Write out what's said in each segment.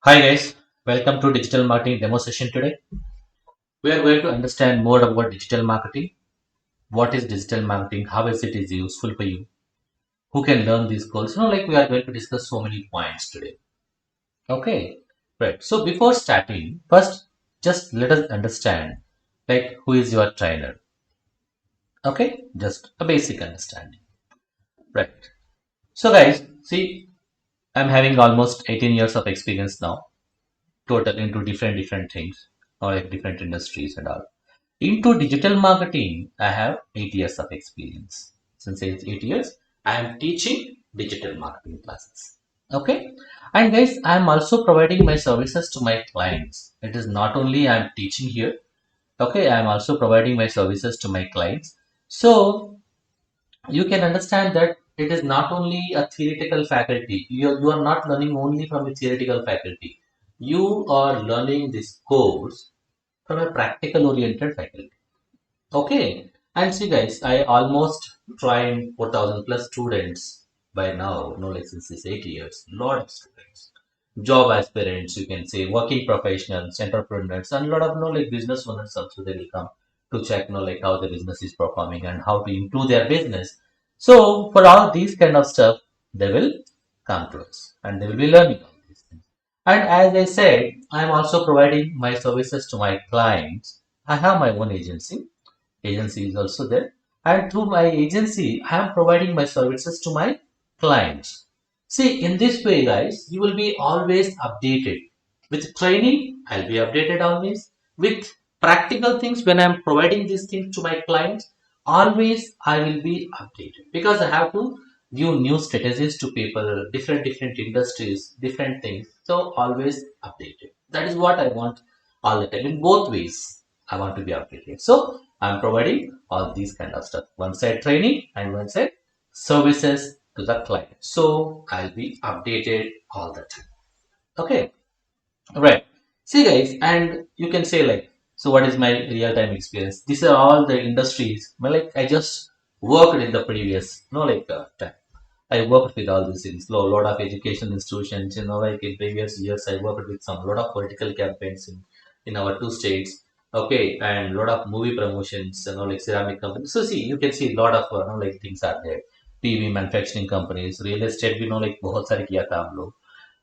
Hi guys, welcome to digital marketing demo session today. We are going to understand more about digital marketing. What is digital marketing? How is useful for you? Who can learn these goals? We are going to discuss so many points today. Okay, right. So before starting, first just let us understand who is your trainer. Okay, just a basic understanding. Right. So guys, see, I'm having almost 18 years of experience now, total into different things or different industries and all. Into digital marketing, I have 8 years of experience. Since 8 years, I am teaching digital marketing classes. Okay. And guys, I am also providing my services to my clients. It is not only I am teaching here. Okay. I am also providing my services to my clients. So you can understand that it is not only a theoretical faculty. You are not learning only from the theoretical faculty. You are learning this course from a practical oriented faculty. Okay. And see, guys, I almost trained 4,000 plus students by now, since these 8 years. Lot of students, job aspirants, you can say, working professionals, entrepreneurs, and a lot of business owners also they will come to check how the business is performing and how to improve their business. So for all these kind of stuff, they will come to us and they will be learning all these things. And as I said, I am also providing my services to my clients. I have my own agency is also there, and through my agency I am providing my services to my clients. See, in this way guys, you will be always updated. With training, I'll be updated always. With practical things, when I'm providing these things to my clients, always I will be updated because I have to give new strategies to people, different industries, different things. So always updated. That is what I want all the time. In both ways I want to be updated. So I'm providing all these kind of stuff. One side training and one side services to the client. So I'll be updated all the time. Okay. Right. See, guys, and you can say so what is my real-time experience? These are all the industries. Well, I just worked in the previous, time. I worked with all these things. Lot of education institutions, in previous years, I worked with some lot of political campaigns in our two states. Okay, and lot of movie promotions, ceramic companies. So see, you can see a lot of, things are there. PV manufacturing companies, real estate, बहुत सारे किया था हम लोग.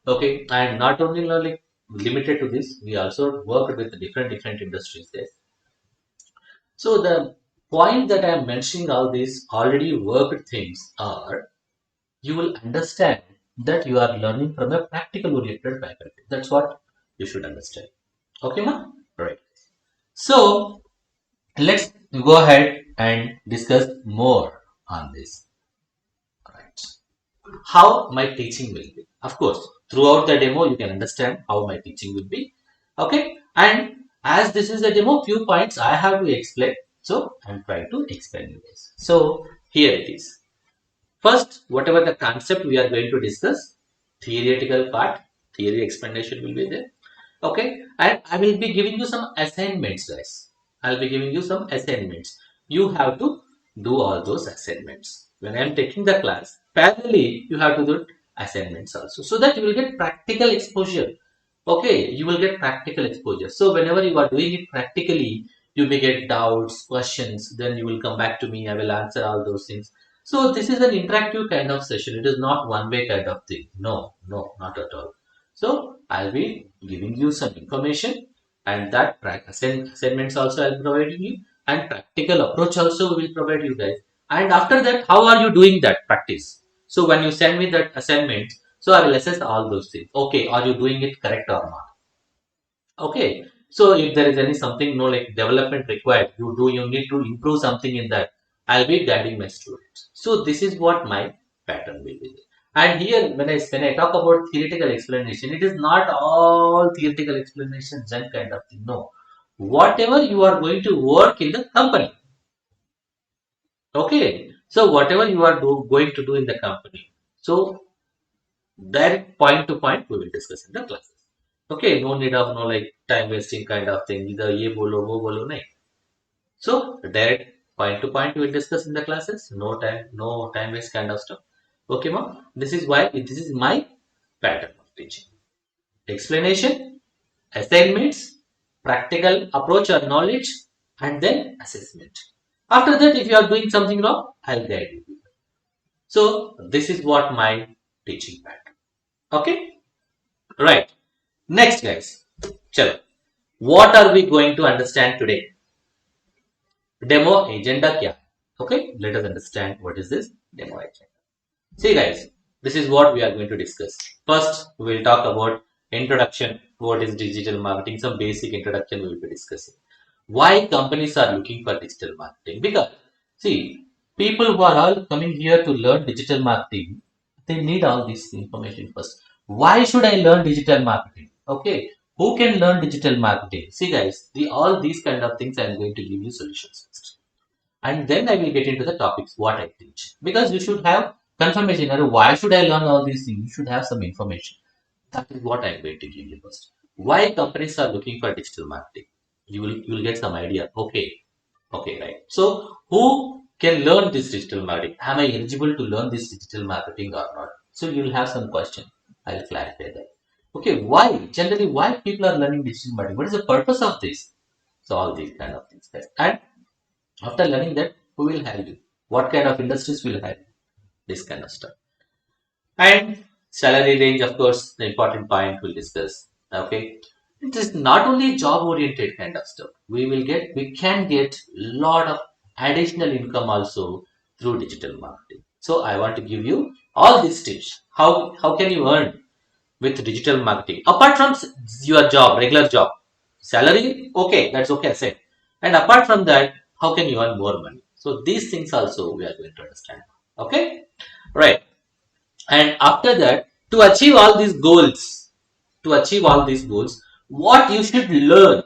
Okay, and not only limited to this, we also worked with different industries there. So the point that I am mentioning all these already worked things are you will understand that you are learning from a practical oriented faculty. That's what you should understand. Okay, ma? Right. So let's go ahead and discuss more on this. Right. How my teaching will be. Of course, throughout the demo, you can understand how my teaching will be. Okay, and as this is a demo, few points I have to explain. So I'm trying to explain you this. So here it is. First, whatever the concept we are going to discuss, theoretical part, theory explanation will be there. Okay, and I will be giving you some assignments, guys. I'll be giving you some assignments. You have to do all those assignments. When I'm taking the class, parallelly, you have to do assignments also, so that you will get practical exposure. Okay, you will get practical exposure. So whenever you are doing it practically, you may get doubts, questions, then you will come back to me. I will answer all those things. So this is an interactive kind of session. It is not one way kind of thing. No, no, not at all. So I'll be giving you some information, and that assignments also I'll be providing you, and practical approach also we will provide you guys. And after that, how are you doing that practice? So when you send me that assignment, so I will assess all those things. Okay, are you doing it correct or not? Okay. So if there is any something development required, you need to improve something in that. I'll be guiding my students. So this is what my pattern will be. And here when I talk about theoretical explanation, it is not all theoretical explanations and kind of thing. No. Whatever you are going to work in the company. Okay. So whatever you are going to do in the company. So direct point to point we will discuss in the classes. Okay, no need of no time wasting kind of thing. Either ye bolo, wo bolo, nahi. So direct point to point we will discuss in the classes. No time waste kind of stuff. Okay, ma'am. This is why this is my pattern of teaching. explanation, assignments, practical approach or knowledge, and then assessment. After that, if you are doing something wrong, I'll guide you. So this is what my teaching pattern. Okay, right. Next, guys. Chalo. What are we going to understand today? Demo agenda kya? Okay, let us understand what is this demo agenda. See, guys, this is what we are going to discuss. First, we will talk about introduction. What is digital marketing? Some basic introduction we will be discussing. Why companies are looking for digital marketing? Because, see, people who are all coming here to learn digital marketing, they need all this information first. Why should I learn digital marketing? Okay, who can learn digital marketing? See, guys, all these kind of things I am going to give you solutions first, and then I will get into the topics what I teach. Because you should have confirmation. Why should I learn all these things? You should have some information. That is what I am going to give you first. Why companies are looking for digital marketing? You will get some idea. Okay, right. So who can learn this digital marketing? Am I eligible to learn this digital marketing or not? So you will have some question. I'll clarify that. Okay, why? Generally, why people are learning digital marketing? What is the purpose of this? So all these kind of things, guys. And after learning that, who will help you? What kind of industries will help you? This kind of stuff. And salary range, of course, the important point we'll discuss. Okay. It is not only job oriented kind of stuff. We can get lot of additional income also through digital marketing. So I want to give you all these tips. How can you earn with digital marketing? Apart from your job, regular job, salary, okay, that's okay, I said. And apart from that, how can you earn more money? So these things also we are going to understand. Okay, right. And after that, to achieve all these goals, what you should learn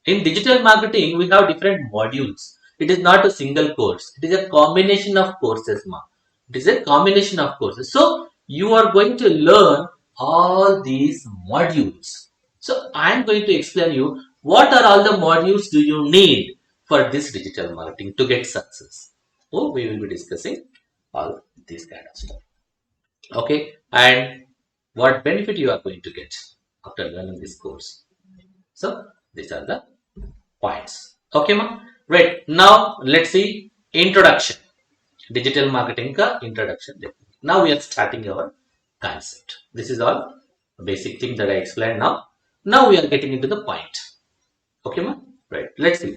in digital marketing, we have different modules. It is not a single course. It is a combination of courses, ma. It is a combination of courses. So you are going to learn all these modules. So I am going to explain you what are all the modules do you need for this digital marketing to get success. So we will be discussing all this kind of stuff. Okay, and what benefit you are going to get after learning this course. So these are the points. Okay, ma. Right. Now let's see introduction. Digital marketing ka introduction. Now we are starting our concept. This is all basic thing that I explained now. Now we are getting into the point. Okay, ma. Right. Let's see.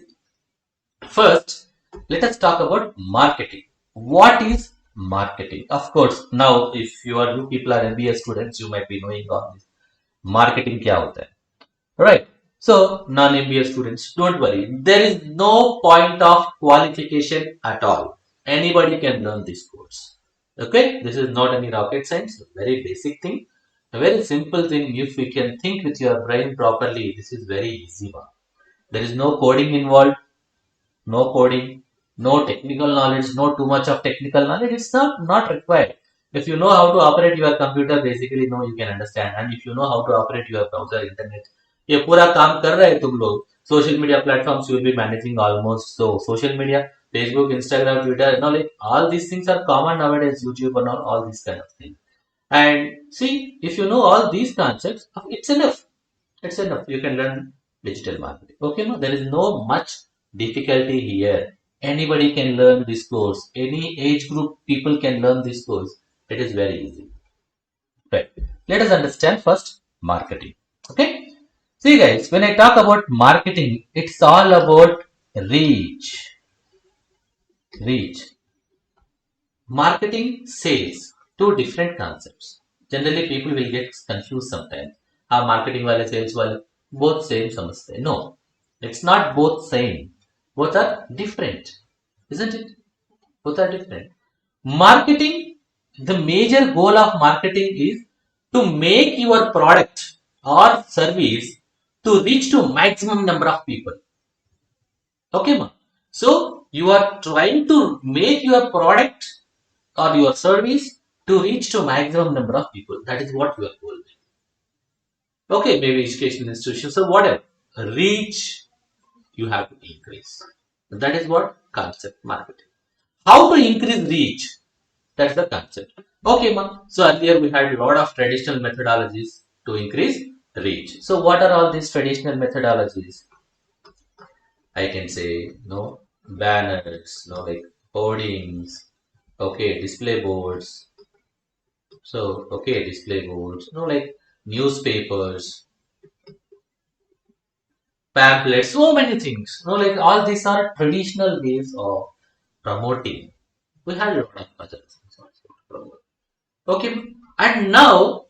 First, let us talk about marketing. What is marketing? Of course, now if you people are MBA students, you might be knowing all this. Marketing क्या होता है? Right. So, non-MBA students, don't worry. There is no point of qualification at all. Anybody can learn this course. Okay? This is not any rocket science. Very basic thing. A very simple thing. If we can think with your brain properly, this is very easy one. There is no coding involved, no coding, no technical knowledge, no too much of technical knowledge. It's not required. If you know how to operate your computer, basically no, you can understand. And if you know how to operate your browser, internet, ये पूरा काम कर रहे हैं तुम लोग. Social media platforms you will be managing almost. So social media, Facebook, Instagram, Twitter, and all these things are common nowadays. YouTube and all these kind of things. And see, if you know all these concepts, it's enough. It's enough. You can learn digital marketing. Okay, no, there is no much difficulty here. Anybody can learn this course. Any age group people can learn this course. It is very easy. Right. Let us understand first marketing. Okay. See guys, when I talk about marketing, it's all about reach. Reach. Marketing, sales, two different concepts. Generally, people will get confused sometimes. हाँ marketing वाले sales वाले both same समझते हैं. No, it's not both same. Both are different, isn't it? Both are different. Marketing, the major goal of marketing is to make your product or service to reach to maximum number of people. Okay, ma. So you are trying to make your product or your service to reach to maximum number of people. That is what your goal is. Okay, maybe educational institutions or whatever. Reach you have to increase. That is what concept marketing. How to increase reach? That's the concept. Okay, ma. So earlier we had a lot of traditional methodologies to increase reach. So what are all these traditional methodologies? I can say, banners, like hoardings, okay, display boards. So, okay, display boards, like newspapers, pamphlets, so many things. Like all these are traditional ways of promoting. We had a lot of other things also to promote. Okay, and now,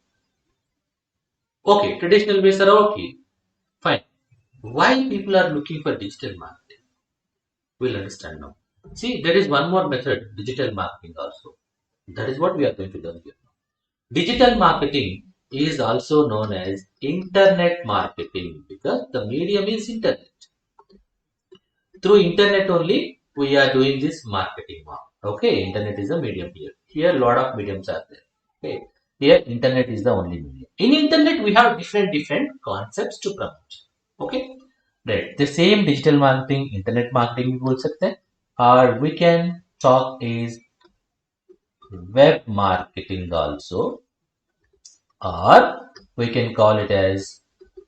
okay, traditional ways are okay, fine. Why people are looking for digital marketing? We'll understand now. See, there is one more method, digital marketing also. That is what we are going to learn here. Digital marketing is also known as internet marketing because the medium is internet. Through internet only, we are doing this marketing now. Okay, internet is a medium here. Here, a lot of mediums are there. Okay, here, internet is the only medium. In internet, we have different concepts to promote. Okay, right. The same digital marketing, internet marketing, we बोल सकते हैं, or we can talk is web marketing also, or we can call it as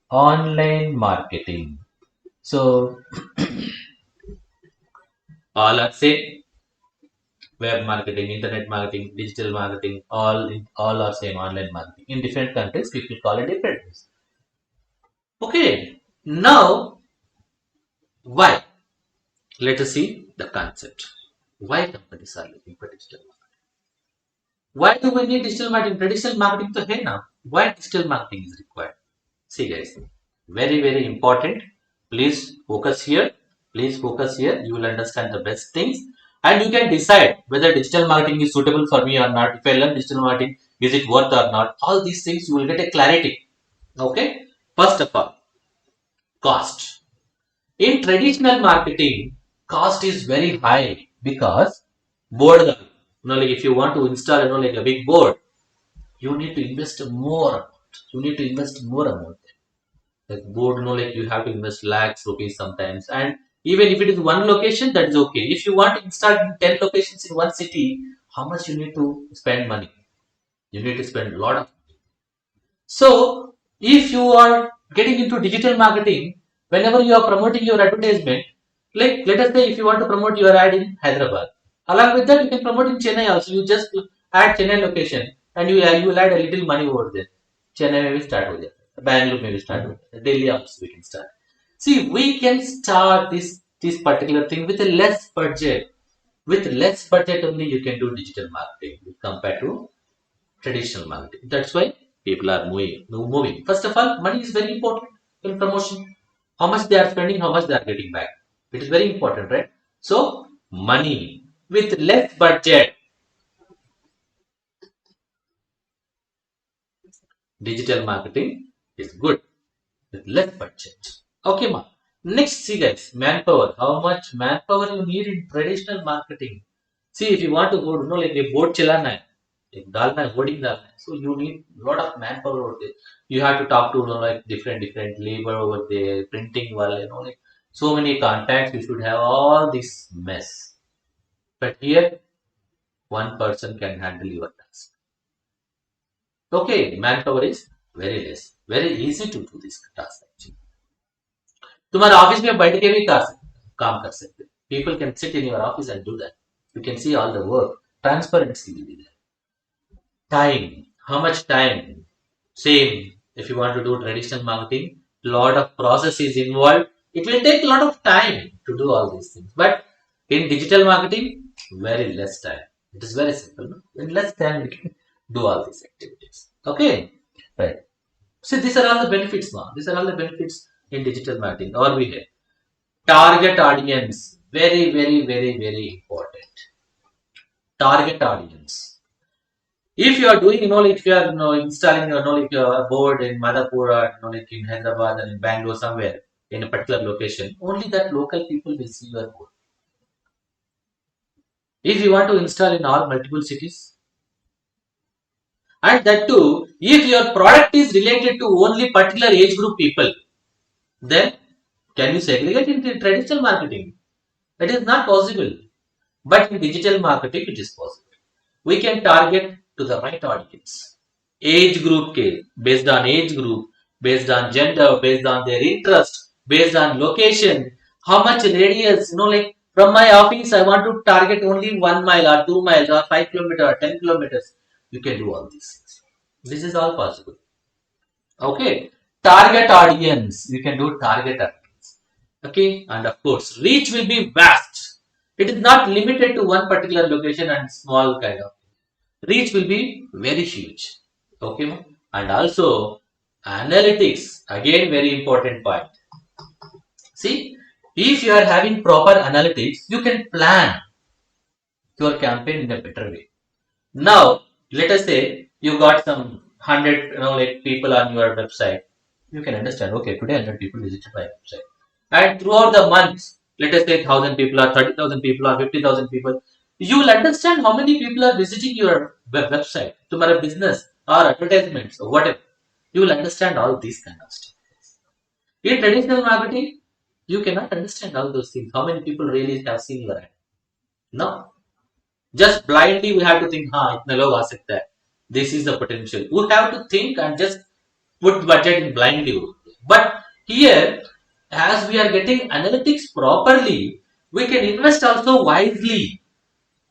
online marketing. So all are same: web marketing, internet marketing, digital marketing, all are same: online marketing. In different countries, people call it different ways. Okay, now why? Let us see the concept. Why companies are looking for digital marketing? Why do we need digital marketing? Traditional marketing to hai now. Why digital marketing is required? See guys, very very important. Please focus here. Please focus here. You will understand the best things, and you can decide whether digital marketing is suitable for me or not. If I learn digital marketing, is it worth or not? All these things you will get a clarity. Okay. First of all, cost. In traditional marketing, cost is very high because board. Like if you want to install, like a big board, you need to invest more amount. You need to invest more amount. Like board, like you have to invest lakhs rupees sometimes, and even if it is one location, that is okay. If you want to install in 10 locations in one city, how much you need to spend money? You need to spend a lot of. So if you are getting into digital marketing, whenever you are promoting your advertisement, like let us say if you want to promote your ad in Hyderabad, along with that you can promote in Chennai also. You just add Chennai location, and you will add a little money over there. Chennai maybe start with it. Bangalore maybe start with it. Delhi also we can start. See, we can start this particular thing with a less budget. With less budget only you can do digital marketing compared to traditional marketing. That's why people are moving. First of all, money is very important in promotion. How much they are spending, how much they are getting back. It is very important, right? So, money with less budget, digital marketing is good with less budget. Okay, ma. Next, see guys, manpower. How much manpower you need in traditional marketing? See, if you want to go, like a board chalana hai, एक डालना है, hoarding डालना है, so you need lot of manpower over there. You have to talk to like different labor over there, printing wale, like so many contacts. You should have all this mess. But here, one person can handle your task. Okay, manpower is very less, very easy to do this task actually. तुम्हारे office में बैठ के भी काम कर सकते. People can sit in your office and do that. You can see all the work. Transparency will be there. Time. How much time? Same. If you want to do traditional marketing, lot of process is involved. It will take a lot of time to do all these things. But in digital marketing, very less time. It is very simple. No? In less time, we can do all these activities. Okay. Right. So these are all the benefits now. These are all the benefits in digital marketing. Or we have target audience. Very, very, very, very important. Target audience. If you are doing, if you are, installing, like your board in Madhapur or, like in Hyderabad and in Bangalore somewhere in a particular location, only that local people will see your board. If you want to install in all multiple cities, and that too, if your product is related to only particular age group people, then can you segregate into traditional marketing? It is not possible. But in digital marketing, it is possible. We can target to the right audience. Age group ke, based on age group, based on gender, based on their interest, based on location, how much radius, like from my office, I want to target only 1 mile or 2 miles or 5 kilometers or 10 kilometers. You can do all these things. This is all possible. Okay. Target audience. You can do target audience. Okay. And of course, reach will be vast. It is not limited to one particular location and small kind of. Reach will be very huge. Okay. And also, analytics. Again, very important point. See, if you are having proper analytics, you can plan your campaign in a better way. Now, let us say you got some 100, like people on your website. You can understand, okay, today 100 people visited my website. And throughout the month, let us say 1,000 people or 30,000 people or 50,000 people, you will understand how many people are visiting your website, tomorrow business or advertisements or whatever. You will understand all these kind of stuff. In traditional marketing, you cannot understand all those things. How many people really have seen your ad? No. Just blindly we have to think, itne log aa sakta hai. This is the potential. We have to think and just put budget in blindly. But here, as we are getting analytics properly, we can invest also wisely.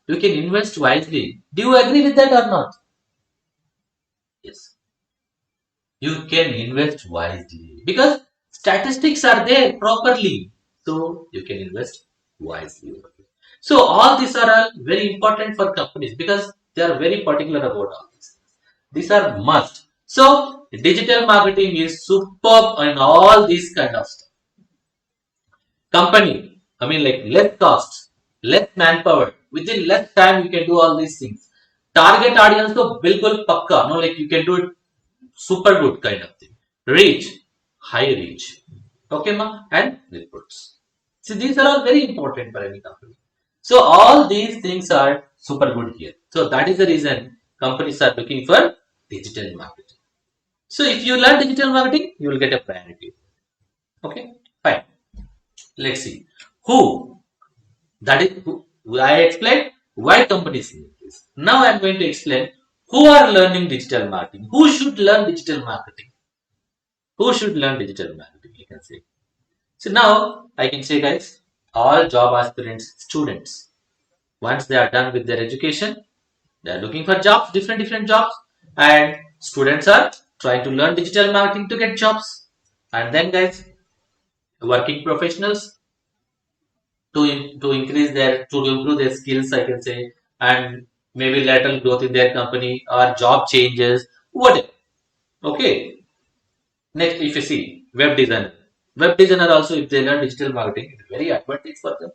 We can invest wisely. Do you agree with that or not? Yes. You can invest wisely because statistics are there properly. So you can invest wisely. So all these are all very important for companies because they are very particular about all these. These are must. So digital marketing is superb in all these kind of stuff. Company, I mean like less cost, less manpower, within less time you can do all these things. Target audience to bilkul pakka, like you can do it super good kind of thing. Reach, high reach. Okay, ma? And reports. See, these are all very important for any company. So all these things are super good here. So that is the reason companies are looking for digital marketing. So if you learn digital marketing, you will get a priority. Okay, fine. Let's see. Who? That is who I explained why companies need this. Now I am going to explain who are learning digital marketing. Who should learn digital marketing? Who should learn digital marketing? You can say. So now I can say, guys, all job aspirants, students, once they are done with their education, they are looking for jobs, different jobs, and students are trying to learn digital marketing to get jobs. And then, guys, working professionals to increase their to improve their skills, I can say, and maybe lateral growth in their company or job changes, whatever. Okay. Next, if you see web designer also, if they learn digital marketing, it's very advantage for them.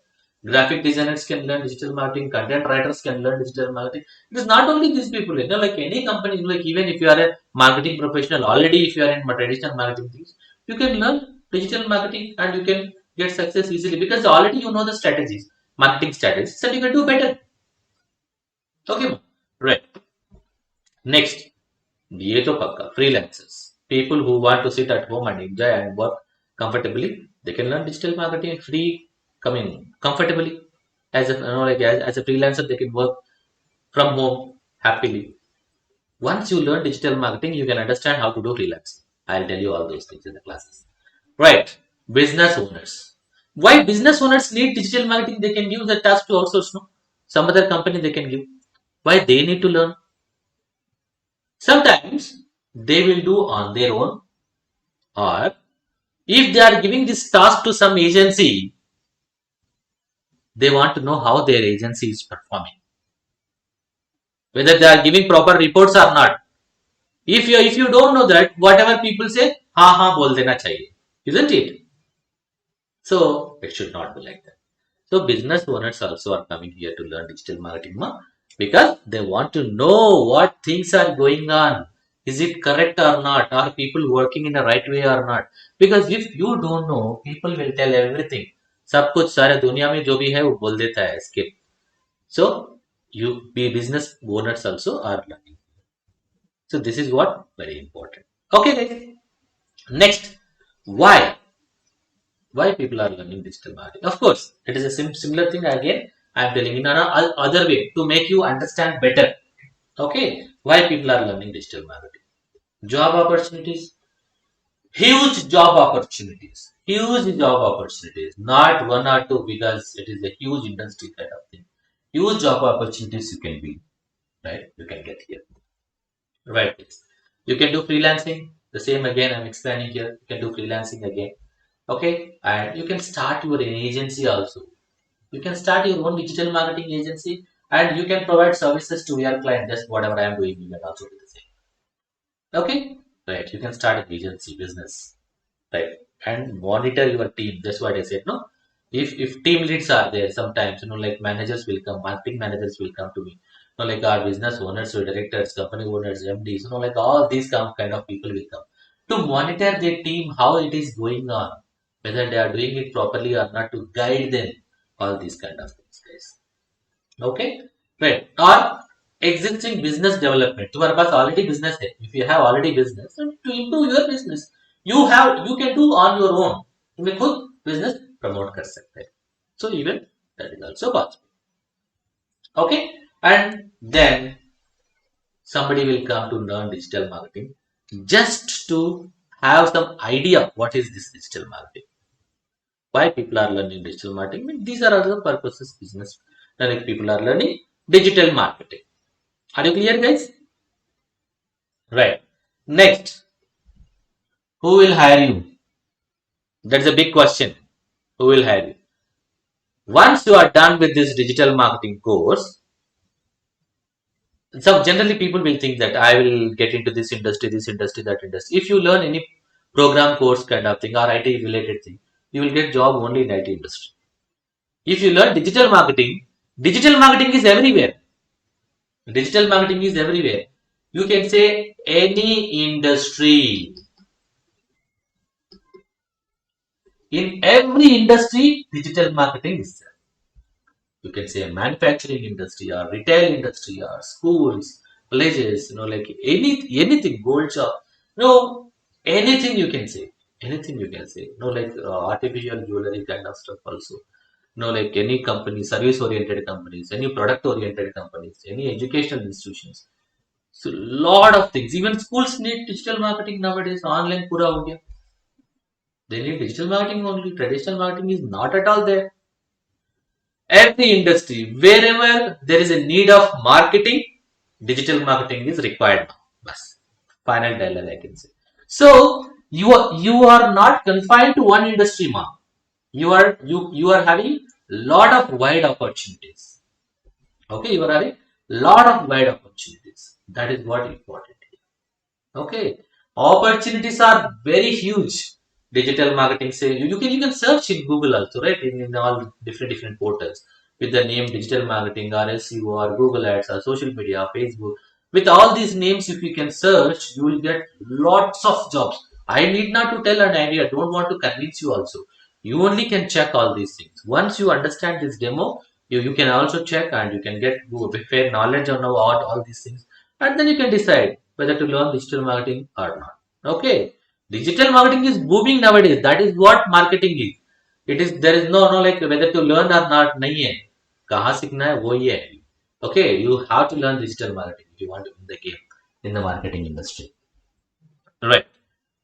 Graphic designers can learn digital marketing, content writers can learn digital marketing. It is not only these people, like any company, like even if you are a marketing professional already, if you are in traditional marketing things, you can learn digital marketing and you can get success easily because already you know the strategies, marketing strategies, and you can do better. Okay, right. Next, ये तो पक्का freelancers, people who want to sit at home and enjoy and work comfortably, they can learn digital marketing free, coming comfortably as a as a freelancer. They can work from home happily. Once you learn digital marketing, you can understand how to do freelance. I'll tell you all those things in the classes. Right. Business owners. Why business owners need digital marketing? They can give the task to outsource, no? Some other company they can give. Why they need to learn? Sometimes they will do on their own, or if they are giving this task to some agency, they want to know how their agency is performing, whether they are giving proper reports or not. If you don't know that, whatever people say, ha bol dena chahiye, isn't it? So it should not be like that. So business owners also are coming here to learn digital marketing, because they want to know what things are going on. Is it correct or not? Are people working in the right way or not? Because if you don't know, people will tell everything. सब कुछ सारे दुनिया में जो भी है वो बोल देता है skip. So you be business owners also are learning. So this is what very important. Okay, guys. Next, why? Why people are learning digital marketing? Of course, it is a similar thing again. I am telling in another other way to make you understand better. Okay, why people are learning digital marketing? Job opportunities. Huge job opportunities. Huge job opportunities. Not one or two because it is a huge industry kind of thing. Huge job opportunities you can be, right? You can get here. Right. You can do freelancing. The same again, I'm explaining here. You can do freelancing again. Okay. And you can start your agency also. You can start your own digital marketing agency and you can provide services to your client. Just whatever I am doing, you can also do the same. Okay. Right. You can start an agency business. Right. And monitor your team. That's what I said. No. If team leads are there, sometimes like managers will come, marketing managers will come to me. Like our business owners or directors, company owners, MDs, like all these kind of people will come to monitor their team, how it is going on, whether they are doing it properly or not, to guide them, all these kind of things, guys. Okay, right. Or existing business development. तुम्हारे पास already business है. If you have already business, then to improve your business, you can do on your own. तुम्हें खुद business promote कर सकते हैं. So even that is also possible. Okay, and then somebody will come to learn digital marketing just to have some idea what is this digital marketing. Why people are learning digital marketing? I mean, these are other purposes business. Like people are learning digital marketing. Are you clear, guys? Right. Next, who will hire you? That's a big question. Who will hire you? Once you are done with this digital marketing course, so generally people will think that I will get into this industry, that industry. If you learn any program course kind of thing or IT related thing, you will get job only in IT industry. If you learn digital marketing is everywhere. Digital marketing is everywhere. You can say any industry. In every industry, digital marketing is there. You can say manufacturing industry or retail industry or schools, colleges, like anything, gold shop. No, anything you can say. Anything you can say. No, like artificial jewelry kind of stuff also. No, like any company, service oriented companies, any product oriented companies, any educational institutions. So lot of things. Even schools need digital marketing nowadays. Online pura ho gaya. They need digital marketing only. Traditional marketing is not at all there. Every industry, wherever there is a need of marketing, digital marketing is required now. Bas. Final dialogue I can say. So you are not confined to one industry, ma. You are having lot of wide opportunities. Okay, you are having lot of wide opportunities. That is what important. Okay, opportunities are very huge. Digital marketing, say you can search in Google also, right? In all different portals with the name digital marketing or SEO or Google Ads or social media, Facebook. With all these names, if you can search, you will get lots of jobs. I need not to tell an idea. Don't want to convince you also. You only can check all these things. Once you understand this demo, you can also check and you can get fair knowledge on all these things, and then you can decide whether to learn digital marketing or not. Okay, digital marketing is booming nowadays. That is what marketing is. It is, there is no like whether to learn or not. नहीं है, कहाँ सीखना है वो ही है. Okay, you have to learn digital marketing if you want to win the game in the marketing industry. Right.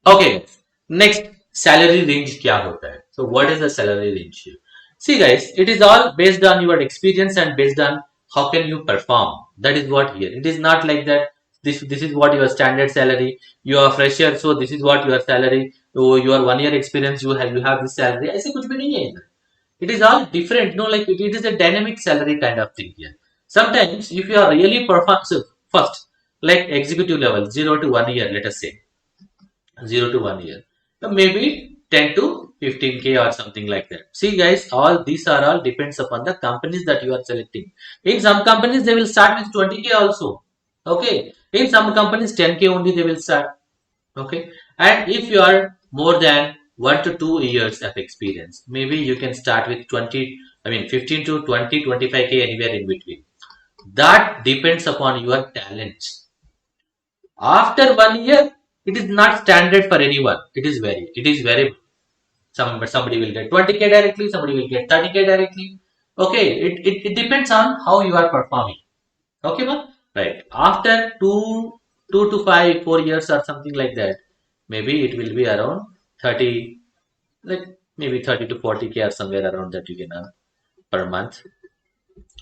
Okay. Next, salary range क्या होता है? So what is the salary range here? See guys, it is all based on your experience and based on how can you perform. That is what here. It is not like that. This is what your standard salary. You are fresher, so this is what your salary. So your 1 year experience, you have this salary. ऐसे कुछ भी नहीं है इधर. It is all different. No, like it is a dynamic salary kind of thing here. Sometimes if you are really perform, so first, like executive level 0 to 1 year, let us say 0 to 1 year. So maybe 10 to 15K or something like that. See guys, all these are all depends upon the companies that you are selecting. In some companies they will start with 20K also. Okay. In some companies 10K only they will start. Okay. And if you are more than 1 to 2 years of experience, maybe you can start with 15 to 20, 25K anywhere in between. That depends upon your talent. After 1 year, it is not standard for anyone. It is very. Somebody will get 20K directly, somebody will get 30K directly. Okay, it depends on how you are performing. Okay, ma? Right. After 2 to 5, 4 years or something like that, maybe it will be around 30, like maybe 30 to 40K or somewhere around that you can earn per month.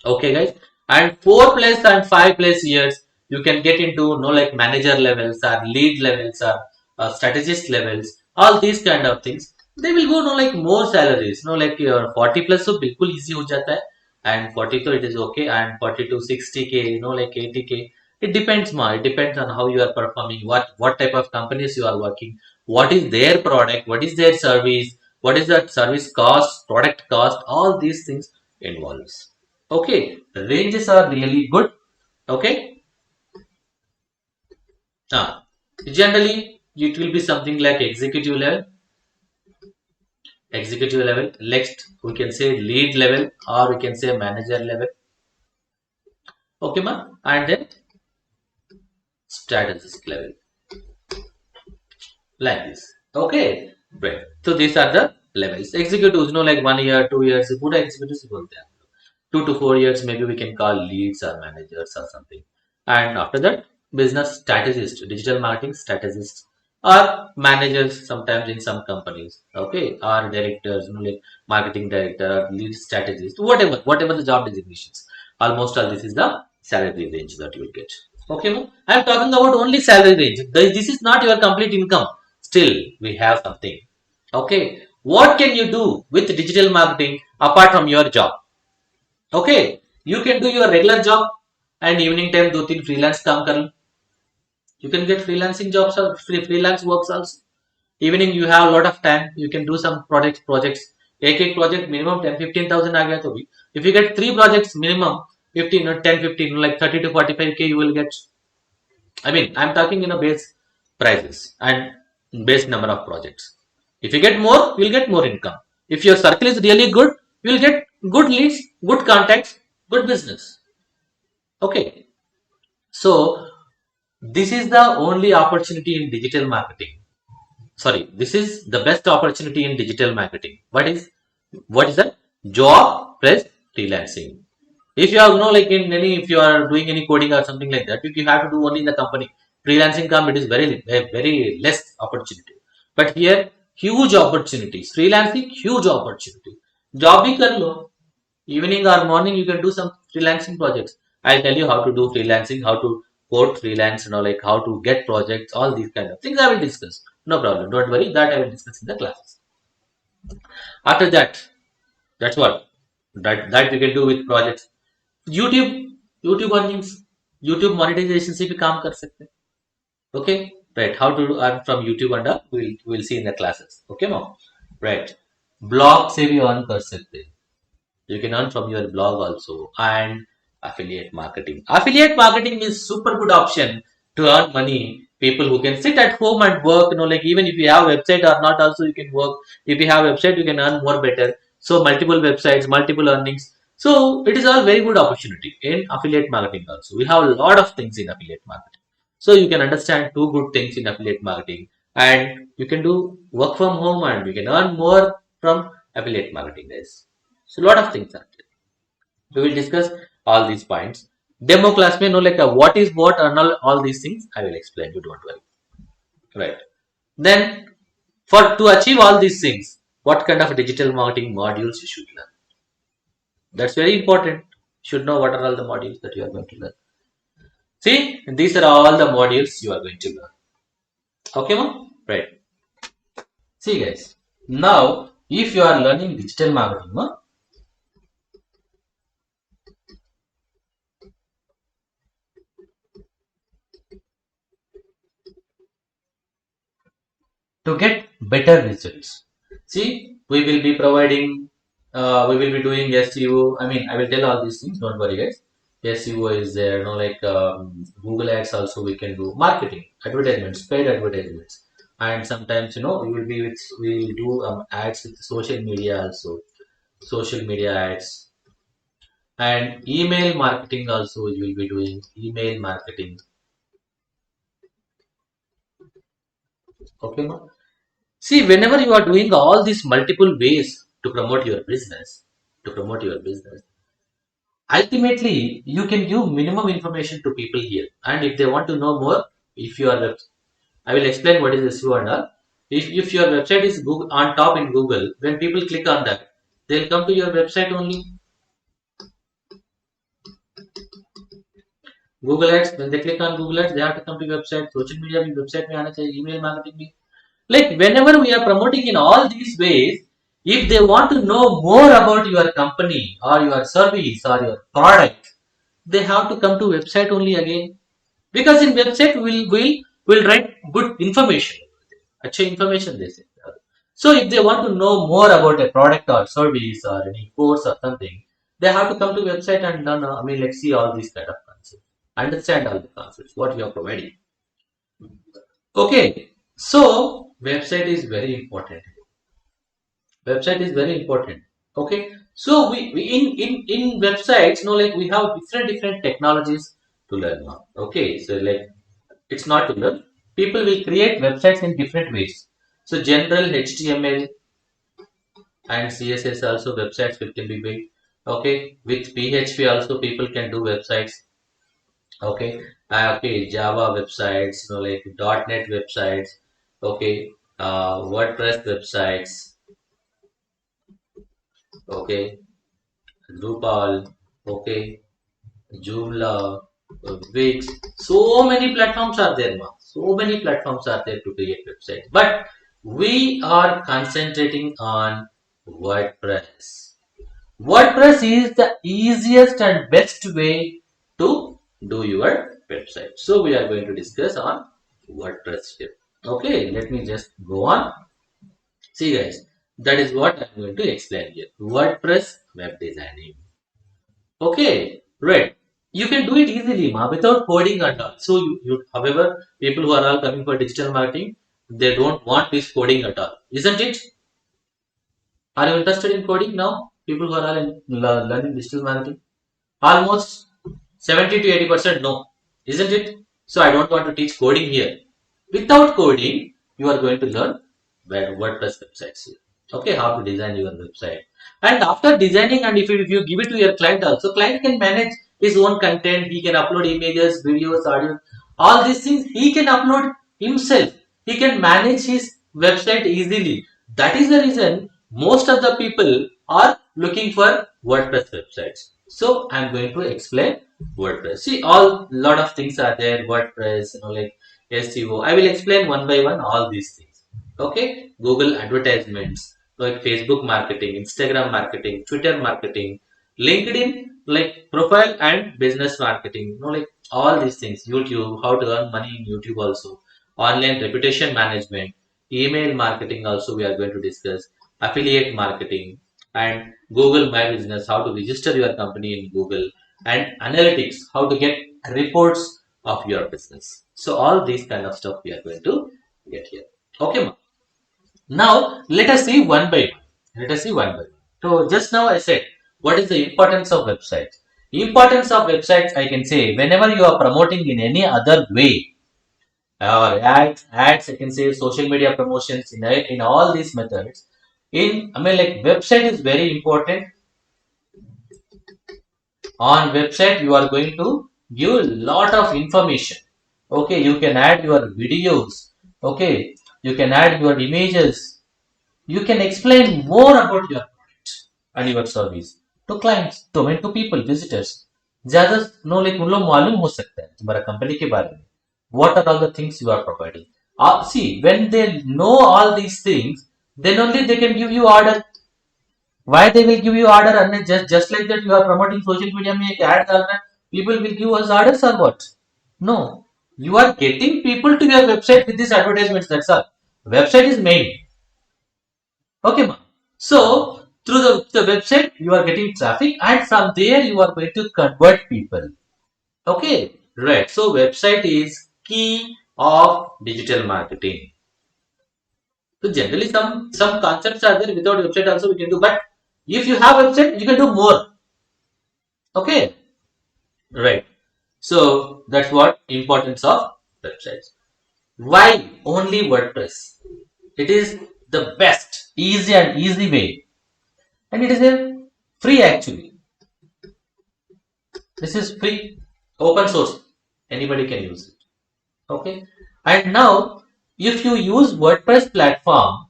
Okay, guys. And 4 plus and 5 plus years, you can get into like manager levels or lead levels or strategist levels. All these kind of things. They will go like more salaries. Like your 40 plus so bilkul easy ho jata hai. And 40 so it is okay. And 40 to 60K, like 80K. It depends, ma. It depends on how you are performing, what type of companies you are working, what is their product, what is their service, what is that service cost, product cost, all these things involves. Okay, ranges are really good. Okay, now generally it will be something like executive level. Next, we can say lead level or we can say manager level. Okay, ma, and then strategist level like this. Okay, right. So these are the levels. Executives, like 1 year, 2 years. Pura executives बोलते हैं. 2 to 4 years, maybe we can call leads or managers or something. And after that, business strategists, digital marketing strategists, or managers sometimes in some companies. Okay, or directors, like marketing director or lead strategist, whatever the job designations. Almost all this is the salary range that you will get. Okay, I am talking about only salary range. This is not your complete income. Still, we have something. Okay, what can you do with digital marketing apart from your job? Okay, you can do your regular job and evening time do तीन freelance काम कर लो. You can get freelancing jobs or freelance works also. Evening you have a lot of time. You can do some projects. एक project minimum 10-15,000 आ गया तो भी. If you get 3 projects minimum 15 or 10-15 like 30 to 45K you will get. I mean I'm talking base prices and base number of projects. If you get more, you'll get more income. If your circle is really good, you'll get good leads, good contacts, good business. Okay, so this is the only opportunity in digital marketing. Sorry, this is the best opportunity in digital marketing. What is that? Job plus freelancing. If you are like in any, if you are doing any coding or something like that, you have to do only in the company. Freelancing come, it is very less opportunity. But here, huge opportunities. Freelancing, huge opportunity. Job bhi kar lo. Evening or morning, you can do some freelancing projects. I'll tell you how to do freelancing, how to code freelance, like how to get projects, all these kind of things I will discuss. No problem. Don't worry. That I will discuss in the classes. After that, that's what that we can do with projects. YouTube YouTube earnings, YouTube monetization से भी काम कर सकते हैं. Okay, right? How to earn from YouTube and we'll see in the classes. Okay, mom. Right. Blog से भी earn कर सकते हैं. You can earn from your blog also and affiliate marketing. Affiliate marketing is super good option to earn money. People who can sit at home and work, like even if you have website or not, also you can work. If you have website, you can earn more better. So multiple websites, multiple earnings. So it is a very good opportunity in affiliate marketing also. We have a lot of things in affiliate marketing. So you can understand two good things in affiliate marketing and you can do work from home and you can earn more from affiliate marketing guys. So a lot of things are there. We will discuss all these points. Demo class may know like what is what and all these things. I will explain you. Don't worry. Right. Then for to achieve all these things, what kind of digital marketing modules you should learn? That's very important. You should know what are all the modules that you are going to learn. See, these are all the modules you are going to learn. Okay, ma'am? Right. See, guys. Now, if you are learning digital marketing, ma'am, to get better results. See, we will be providing, we will be doing SEO. I mean, I will tell all these things. Don't worry, guys. SEO is there, like Google Ads also we can do marketing, advertisements, paid advertisements, and sometimes we will do ads with social media also, social media ads, and email marketing also. You will be doing email marketing. Okay, ma'am? See, whenever you are doing all these multiple ways to promote your business, ultimately you can give minimum information to people here. And if they want to know more, if you are I will explain what is SEO and all. If your website is Google, on top in Google, when people click on that, they'll come to your website only. Google Ads, when they click on Google Ads, they have to come to website. Social media भी website में आना चाहिए, email marketing भी. Like whenever we are promoting in all these ways, if they want to know more about your company or your service or your product, they have to come to website only again. Because in website will write good information. Actual information they say. So if they want to know more about a product or service or any course or something, they have to come to website and learn. I mean, let's see all these kind of concepts, understand all the concepts what you are providing. Okay, so website is very important. Website is very important. Okay, so we in websites, like we have different technologies to learn now. Okay, so like it's not to learn. People will create websites in different ways. So general HTML and CSS also websites can be built. Okay, with PHP also people can do websites. Okay, okay, Java websites, like .NET websites. Okay, WordPress websites. Okay, Drupal. Okay, Joomla, Wix. So many platforms are there now. So many platforms are there to create websites. But we are concentrating on WordPress. WordPress is the easiest and best way to do your website. So we are going to discuss on WordPress here. Okay, let me just go on. See guys, that is what I'm going to explain here. WordPress web designing. Okay, right. You can do it easily, without coding at all. So, however, people who are all coming for digital marketing, they don't want this coding at all, isn't it? Are you interested in coding now? People who are all learning digital marketing, almost 70 to 80% no, isn't it? So, I don't want to teach coding here. Without coding, you are going to learn WordPress websites here. Okay, how to design your website. And after designing, and if you give it to your client also, client can manage his own content. He can upload images, videos, audio, all these things he can upload himself. He can manage his website easily. That is the reason most of the people are looking for WordPress websites. So I'm going to explain WordPress. See, all lot of things are there. WordPress, like SEO. I will explain one by one all these things. Okay, Google advertisements, like Facebook marketing, Instagram marketing, Twitter marketing, LinkedIn, like profile and business marketing, like all these things. YouTube, how to earn money in YouTube also, online reputation management, email marketing also we are going to discuss, affiliate marketing, and Google My Business, how to register your company in Google, and analytics, how to get reports of your business. So all these kind of stuff we are going to get here. Okay, ma. Now let us see one by one. Let us see one by one. So just now I said what is the importance of websites. Importance of websites, I can say, whenever you are promoting in any other way, or ads, I can say social media promotions, in all these methods. I mean, like website is very important. On website you are going to give a lot of information. Okay, you can add your videos. Okay, you can add your images. You can explain more about your product and your service to clients, to to people, visitors. ज्यादा know like उन लोग मालूम हो सकता है तुम्हारा company के बारे में. What are all the things you are providing? See, when they know all these things, then only they can give you order. Why they will give you order, and just like that you are promoting social media में एक ad डाल रहे हैं, people will give us orders or what? No, you are getting people to your website with these advertisements. That's all. Website is main. Okay, ma. So through the website you are getting traffic, and from there you are going to convert people. Okay, right. So website is key of digital marketing. So generally some concepts are there, without website also we can do, but if you have website you can do more. Okay, right. So that's what importance of websites. Why only WordPress? It is the best, easy way, and it is a free actually. This is free, open source. Anybody can use it. Okay, and now if you use WordPress platform,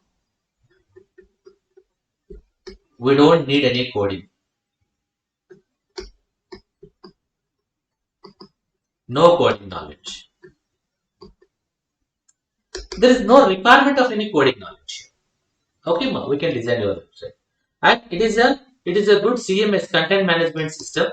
we don't need any coding. No coding knowledge. There is no requirement of any coding knowledge. Okay, ma, we can design your website. And it is a good CMS, content management system.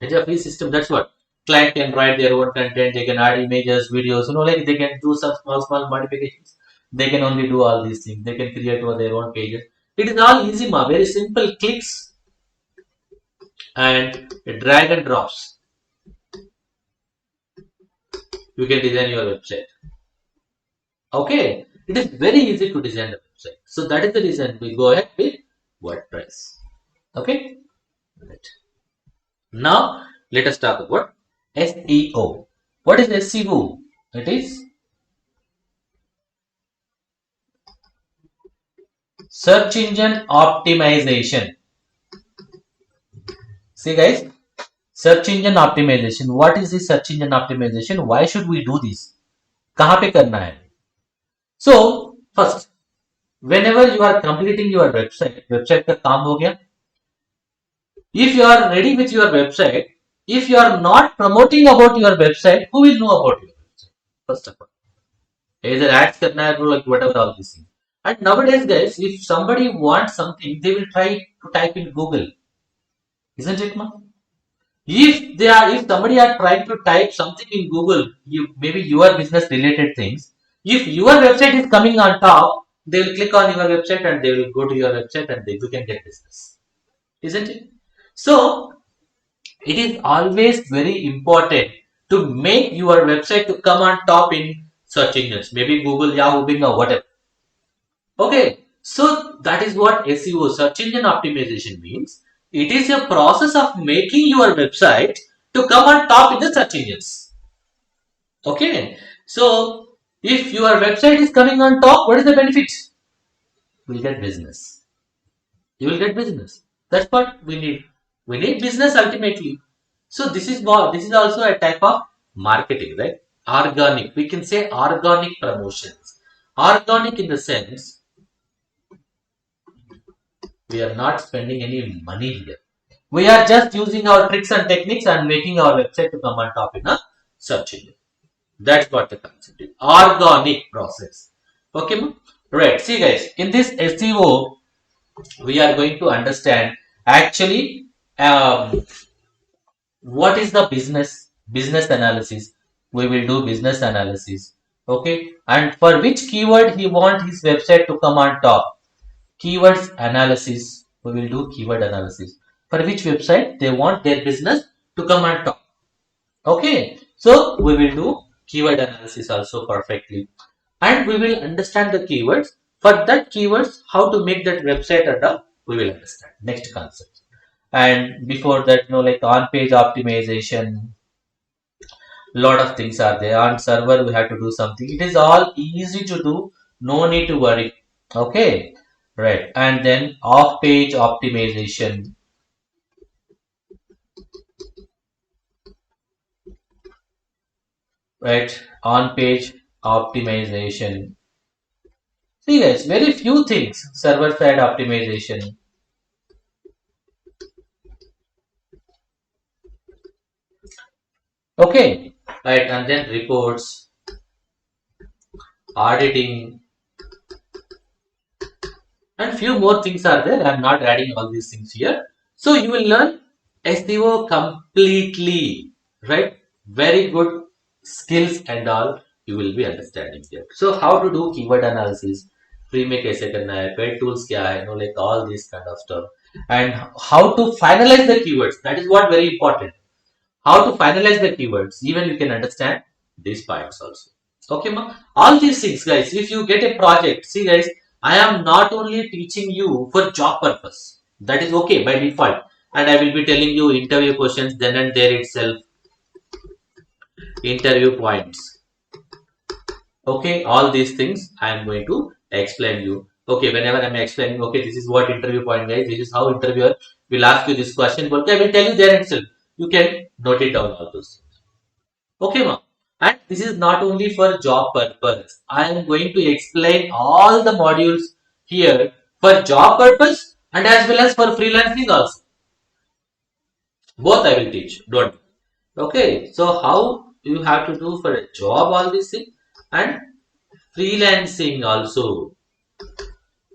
It's a free system. That's what client can write their own content. They can add images, videos. Like they can do some small modifications. They can only do all these things. They can create their own pages. It is all easy, ma. Very simple clicks and drag and drops. You can design your website. Okay, it is very easy to design the website. So that is the reason we go ahead with WordPress. Okay, right. Now let us talk about SEO. What is SEO? It is search engine optimization. See guys, search engine optimization. What is this search engine optimization? Why should we do this? कहाँ पे करना है? So first, whenever you are completing your website का काम हो गया. If you are ready with your website, if you are not promoting about your website, who will know about your website? First of all, either ads करना है, like whatever all these things. And nowadays, guys, if somebody wants something, they will try to type in Google, isn't it, ma? If somebody are trying to type something in Google, maybe your business related things, if your website is coming on top, they will click on your website and they will go to your website and you can get business, isn't it? So it is always very important to make your website to come on top in search engines, maybe Google, Yahoo, Bing, or whatever. Okay, so that is what SEO, search engine optimization, means. It is a process of making your website to come on top in the search engines. Okay, so if your website is coming on top, what is the benefit? You will get business. You will get business. That's what we need. We need business ultimately. So this is also a type of marketing, right? Organic. We can say organic promotions. Organic in the sense we are not spending any money here. We are just using our tricks and techniques and making our website to come on top in a search engine. That's what the concept is. Organic process. Okay, right. See, guys, in this SEO, we are going to understand actually what is the business analysis. We will do business analysis. Okay, and for which keyword he want his website to come on top. Keywords analysis. We will do keyword analysis. For which website they want their business to come on top. Okay, so we will do keyword analysis also perfectly, and we will understand the keywords. For that keywords, how to make that website and all, we will understand. Next concept. And before that, like on page optimization, lot of things are there. On server, we have to do something. It is all easy to do. No need to worry. Okay, right. And then off page optimization. Right, on page optimization. See guys, very few things. Server side optimization. Okay, right, and then reports, auditing, and few more things are there. I'm not adding all these things here. So you will learn SEO completely, right? Very good skills and all you will be understanding here. So how to do keyword analysis, free में कैसे करना है, paid tools क्या है, like all this kind of stuff, and how to finalize the keywords. That is what very important. How to finalize the keywords. Even you can understand these points also. Okay, ma? All these things, guys. If you get a project, see, guys, I am not only teaching you for job purpose. That is okay by default, and I will be telling you interview questions then and there itself. Interview points. Okay, all these things I am going to explain you. Okay, whenever I am explaining, okay, this is what interview point, guys. This is how interviewer will ask you this question. Okay, I will tell you there itself. You can note it down all those. Okay, ma. And this is not only for job purpose. I am going to explain all the modules here for job purpose and as well as for freelancing also. Both I will teach. Don't. Okay. So how you have to do for a job all these things and freelancing also.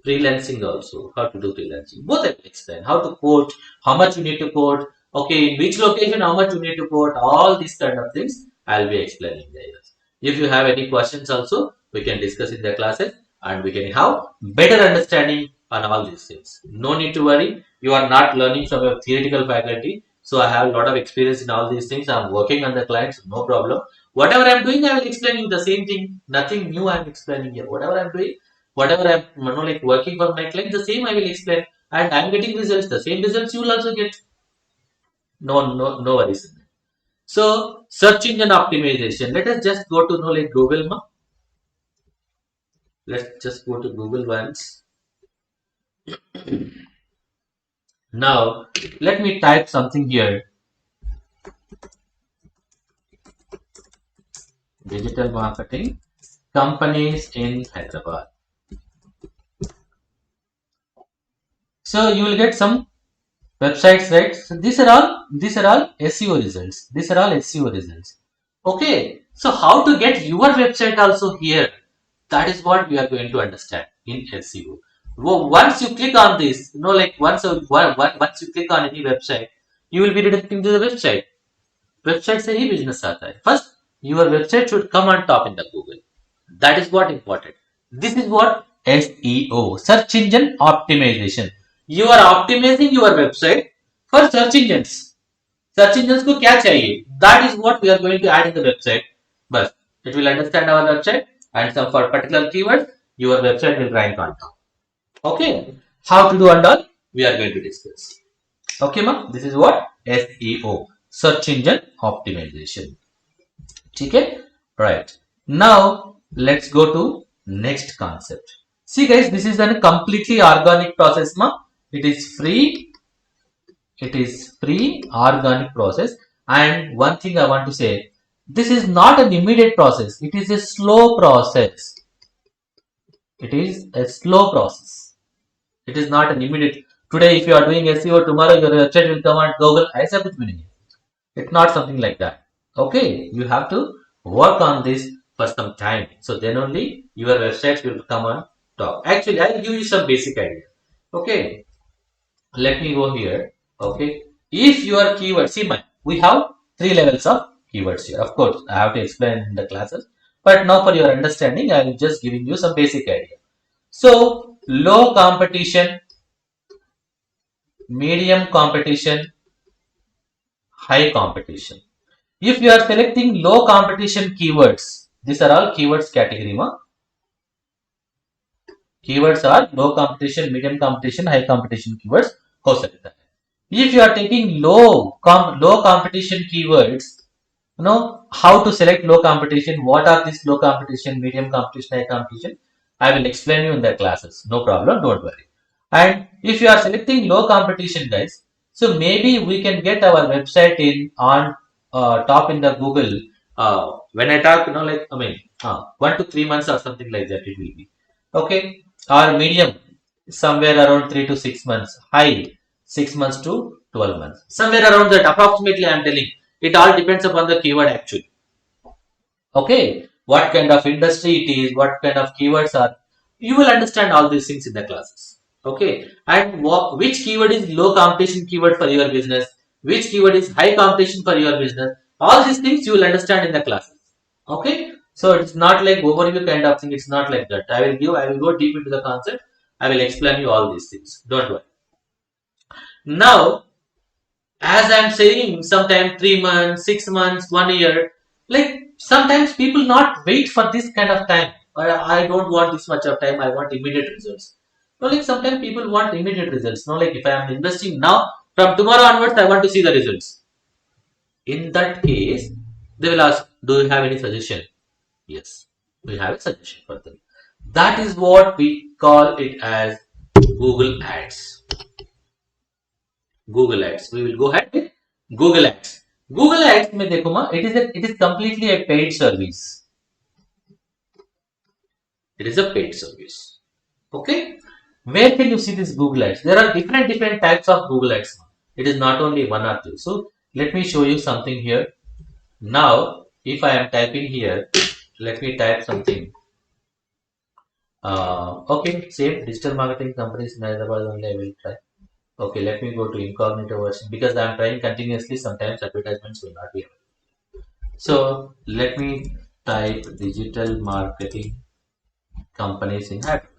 Freelancing also, how to do freelancing, both I will explain. How to quote, how much you need to quote, okay, in which location how much you need to quote, all these kind of things I'll be explaining there. If you have any questions also, we can discuss in the classes and we can have better understanding on all these things. No need to worry, you are not learning from your theoretical faculty. So I have a lot of experience in all these things. I'm working on the clients, no problem. Whatever I'm doing, I will explain you the same thing. Nothing new I'm explaining here. Whatever I'm doing, whatever I'm like working for my client, the same I will explain, and I'm getting results. The same results you will also get. No worries. So search engine optimization. Let us just go to like Google. Let's just go to Google once. Now let me type something here. Digital marketing companies in Hyderabad. So you will get some websites, right? So these are all SEO results. These are all SEO results. Okay, so how to get your website also here, that is what we are going to understand in SEO. Once you click on this, like once you click on any website, you will be redirecting to the website. Website से ही business आता है. First, your website should come on top in the Google. That is what important. This is what SEO, search engine optimization. You are optimizing your website for search engines. Search engines को क्या चाहिए? That is what we are going to add in the website. But it will understand our website and some for particular keywords, your website will rank on top. Okay. How to do and all we are going to discuss. Okay, ma. This is what SEO, search engine optimization. Okay, right. Now let's go to next concept. See guys, this is a completely organic process, ma. It is free. It is free organic process. And one thing I want to say, this is not an immediate process. It is a slow process. It is a slow process. It is not an immediate. Today, if you are doing SEO, tomorrow your website will come on Google. ऐसा कुछ भी नहीं है. It's not something like that. Okay, you have to work on this for some time. So then only your website will come on top. Actually, I'll give you some basic idea. Okay, let me go here. Okay, if your keyword, see we have three levels of keywords here. Of course, I have to explain in the classes, but now for your understanding, I am just giving you some basic idea. So low competition, medium competition, high competition. If you are selecting low competition keywords, these are all keywords category. Keywords are low competition, medium competition, high competition keywords. हो सकता है. If you are taking low competition keywords, how to select low competition, what are these low competition, medium competition, high competition, I will explain you in the classes. No problem, don't worry. And if you are selecting low competition, guys, so maybe we can get our website in on top in the Google. When I talk, 1 to 3 months or something like that, it will be okay. Or medium, somewhere around 3 to 6 months. High, 6 months to 12 months. Somewhere around that, approximately. I am telling. It all depends upon the keyword actually. Okay, what kind of industry it is, what kind of keywords are, you will understand all these things in the classes. Okay, and which keyword is low competition keyword for your business, which keyword is high competition for your business, all these things you will understand in the classes. Okay, so it's not like overview kind of thing, it's not like that. I will go deep into the concept, I will explain you all these things, don't worry. Now, as I'm saying, sometimes 3 months, 6 months, 1 year, like sometimes people not wait for this kind of time. I don't want this much of time, I want immediate results. No, like sometimes people want immediate results. No, like if I am investing now, from tomorrow onwards, I want to see the results. In that case, they will ask, do you have any suggestion? Yes, we have a suggestion for them. That is what we call it as Google Ads. Google Ads. We will go ahead with Google Ads. Google Ads में देखो माँ, it is completely a paid service. It is a paid service. Okay. Where can you see this Google Ads? There are different types of Google Ads. It is not only one or two. So let me show you something here. Now, if I am typing here, let me type something. Okay, same digital marketing companies in Hyderabad only I will try. Okay, let me go to incognito version because I am trying continuously. Sometimes advertisements will not be available. So let me type digital marketing companies in Hyderabad.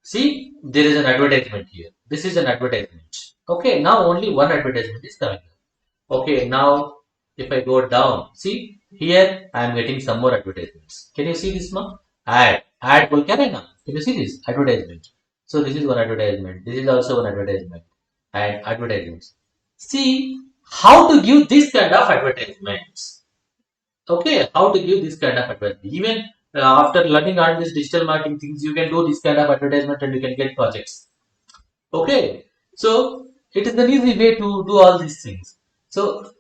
See, there is an advertisement here. This is an advertisement. Okay, now only one advertisement is coming. Okay, now if I go down, see here I am getting some more advertisements. Can you see this one? Ad बोल क्या रहेगा? Can you see this advertisement? So this is one advertisement. This is also one advertisement and advertisements. See how to give this kind of advertisements. Okay, how to give this kind of advertisement. Even after learning all these digital marketing things, you can do this kind of advertisement and you can get projects. Okay, so it is an easy way to do all these things. So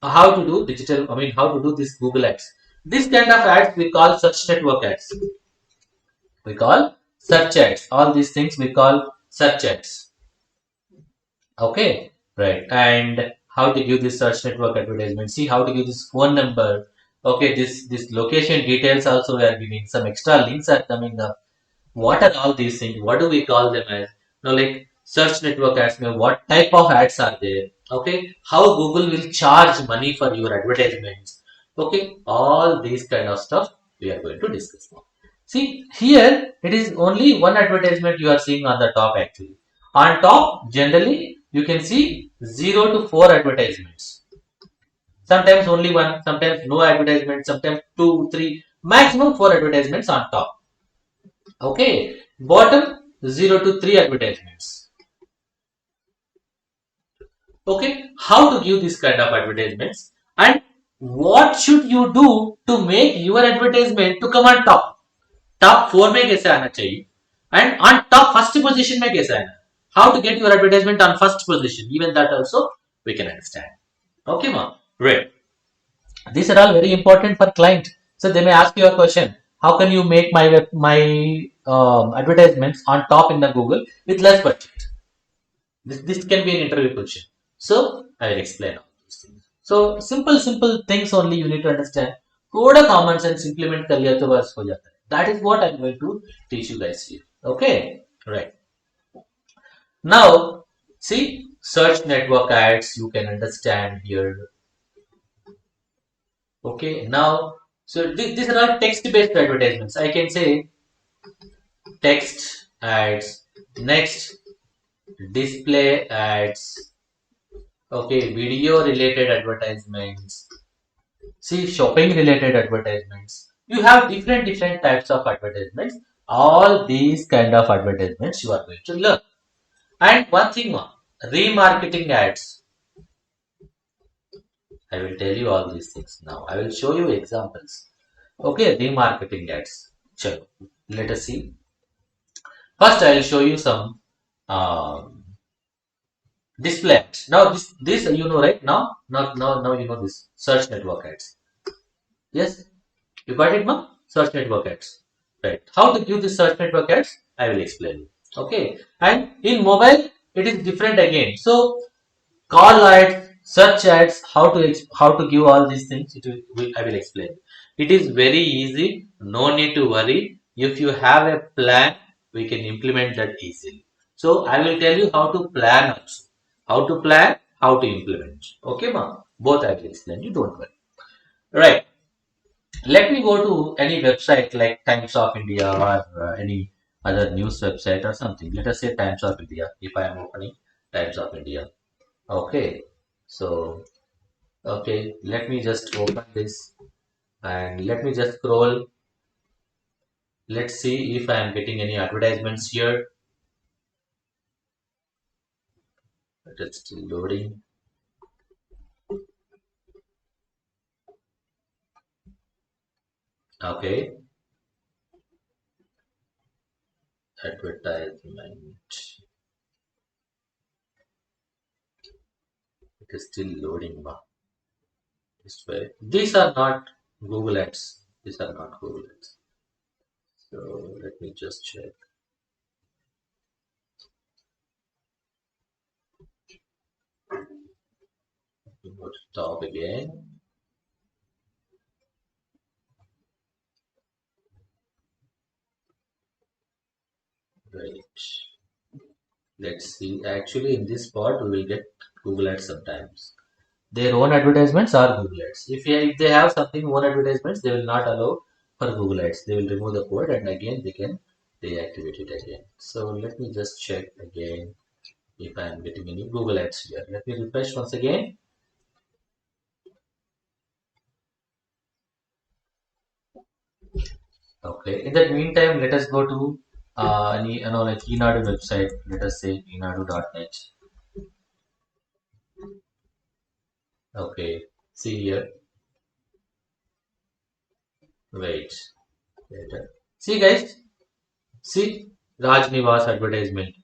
how to do digital, I mean, how to do this Google ads. This kind of ads we call search network ads. We call search ads. All these things we call search ads. Okay, right. And how to give this search network advertisement. See how to give this phone number. Okay, this location details also we are giving. Some extra links are coming up. What are all these things? What do we call them as? Now, like search network ads, what type of ads are there? Okay, how Google will charge money for your advertisements? Okay, all these kind of stuff we are going to discuss now. See, here it is only one advertisement you are seeing on the top actually. On top, generally you can see 0 to 4 advertisements. Sometimes only one, sometimes no advertisement, sometimes 2, 3, maximum 4 advertisements on top. Okay, bottom 0 to 3 advertisements. Okay, how to give this kind of advertisements and what should you do to make your advertisement to come on top? Top 4 में कैसे आना चाहिए and on top first position में कैसे आना? How to get your advertisement on first position? Even that also we can understand. Okay, ma. Right. These are all very important for client. So they may ask you a question: how can you make my advertisements on top in the Google with less budget? This can be an interview question. So I will explain all these things. So simple things only you need to understand. थोड़ा common sense implement कर लिया तो बस हो जाता है. That is what I'm going to teach you guys here. Okay, right. Now see search network ads you can understand here. Okay, now so these are all text-based advertisements. I can say text ads, next display ads, okay, video related advertisements, see shopping related advertisements. You have different types of advertisements. All these kind of advertisements you are going to learn. And one thing more, remarketing ads. I will tell you all these things now. I will show you examples. Okay, remarketing ads. Chalo, let us see. First, I will show you some display ads. Now, this you know right now you know this search network ads. Yes, you got it, ma'am? Search network ads. Right. How to give this search network ads? I will explain you. Okay. And in mobile, it is different again. So call ads, search ads, how to give all these things. I will explain. It is very easy. No need to worry. If you have a plan, we can implement that easily. So I will tell you how to plan also. How to plan, how to implement. Okay, ma'am. Both I will explain. You don't worry. Right. Let me go to any website like Times of India or any other news website or something. Let us say Times of India. If I am opening Times of India. Okay. So, okay, let me just open this and let me just scroll. Let's see if I am getting any advertisements here. It is still loading. Okay, advertisement. It is still loading. This way. These are not Google Ads. These are not Google Ads. So let me just check. Go to top again. Right. Let's see. Actually, in this part, we will get Google Ads sometimes. Their own advertisements are Google Ads. If they have something own advertisements, they will not allow for Google Ads. They will remove the code and again they can deactivate it again. So let me just check again if I am getting any Google Ads here. Let me refresh once again. Okay. In that meantime, let us go to any like Enadu website. Let us say enadu.net. Okay. See here. Wait. Later. See guys. See Raj Nivas advertisement.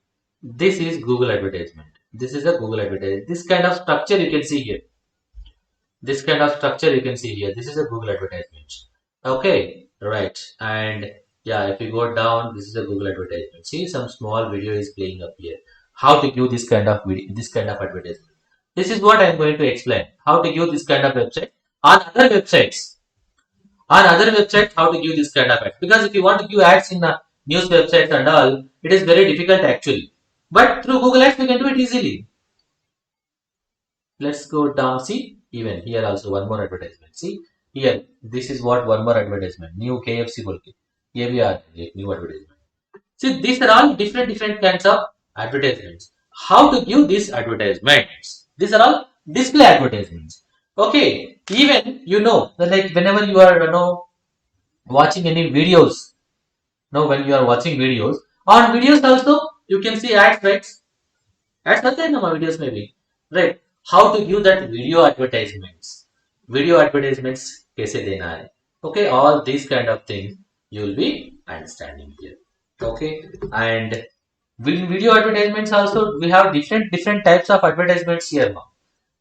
This is Google advertisement. This is a Google advertisement. This kind of structure you can see here. This kind of structure you can see here. This is a Google advertisement. Okay, right. And yeah, if you go down, this is a Google advertisement. See, some small video is playing up here. How to give this kind of video, this kind of advertisement. This is what I am going to explain. How to give this kind of website on other websites. On other websites, how to give this kind of ads. Because if you want to give ads in news websites and all, it is very difficult actually. But through Google Ads, we can do it easily. Let's go down. See, even here also one more advertisement. See, here, this is what one more advertisement. New KFC Bulki. Here we are, new advertisement. See, these are all different kinds of advertisements. How to give these advertisements? These are all display advertisements. Okay, even that like whenever you are watching any videos, when you are watching videos, on videos also you can see ads, right? Ads are there in my videos maybe, right? How to give that video advertisements? Video advertisements कैसे देना है? Okay, all these kind of things you will be understanding here. Okay, and with video advertisements also we have different types of advertisements here now.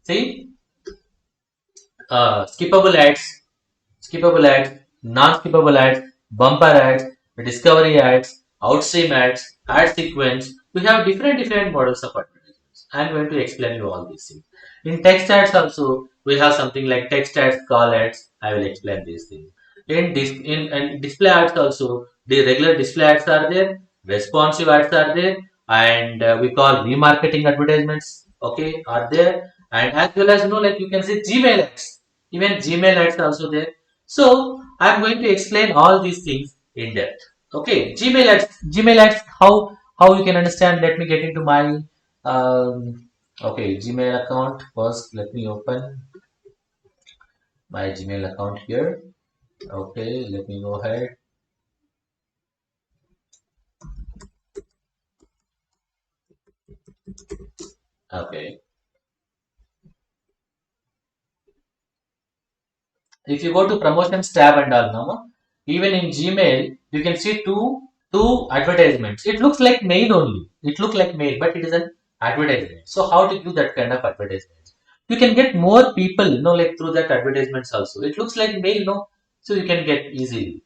See, skippable ads, non-skippable ads, bumper ads, discovery ads, outstream ads, ad sequence. We have different models of advertisements. I'm going to explain you all these things. In text ads also, we have something like text ads, call ads. I will explain these things. In display ads also, the regular display ads are there, responsive ads are there, and we call remarketing advertisements. Okay, are there, and as well as like you can say Gmail ads, even Gmail ads also there. So I'm going to explain all these things in depth. Okay, Gmail ads, how you can understand. Let me get into my okay, Gmail account first. Let me open my Gmail account here. Okay, let me go ahead. Okay, if you go to promotions tab and all now, even in Gmail, you can see two advertisements. It looks like mail only. It looks like mail, but it is an advertisement. So how to do that kind of advertisements? You can get more people, like through that advertisements also. It looks like mail, so you can get easily.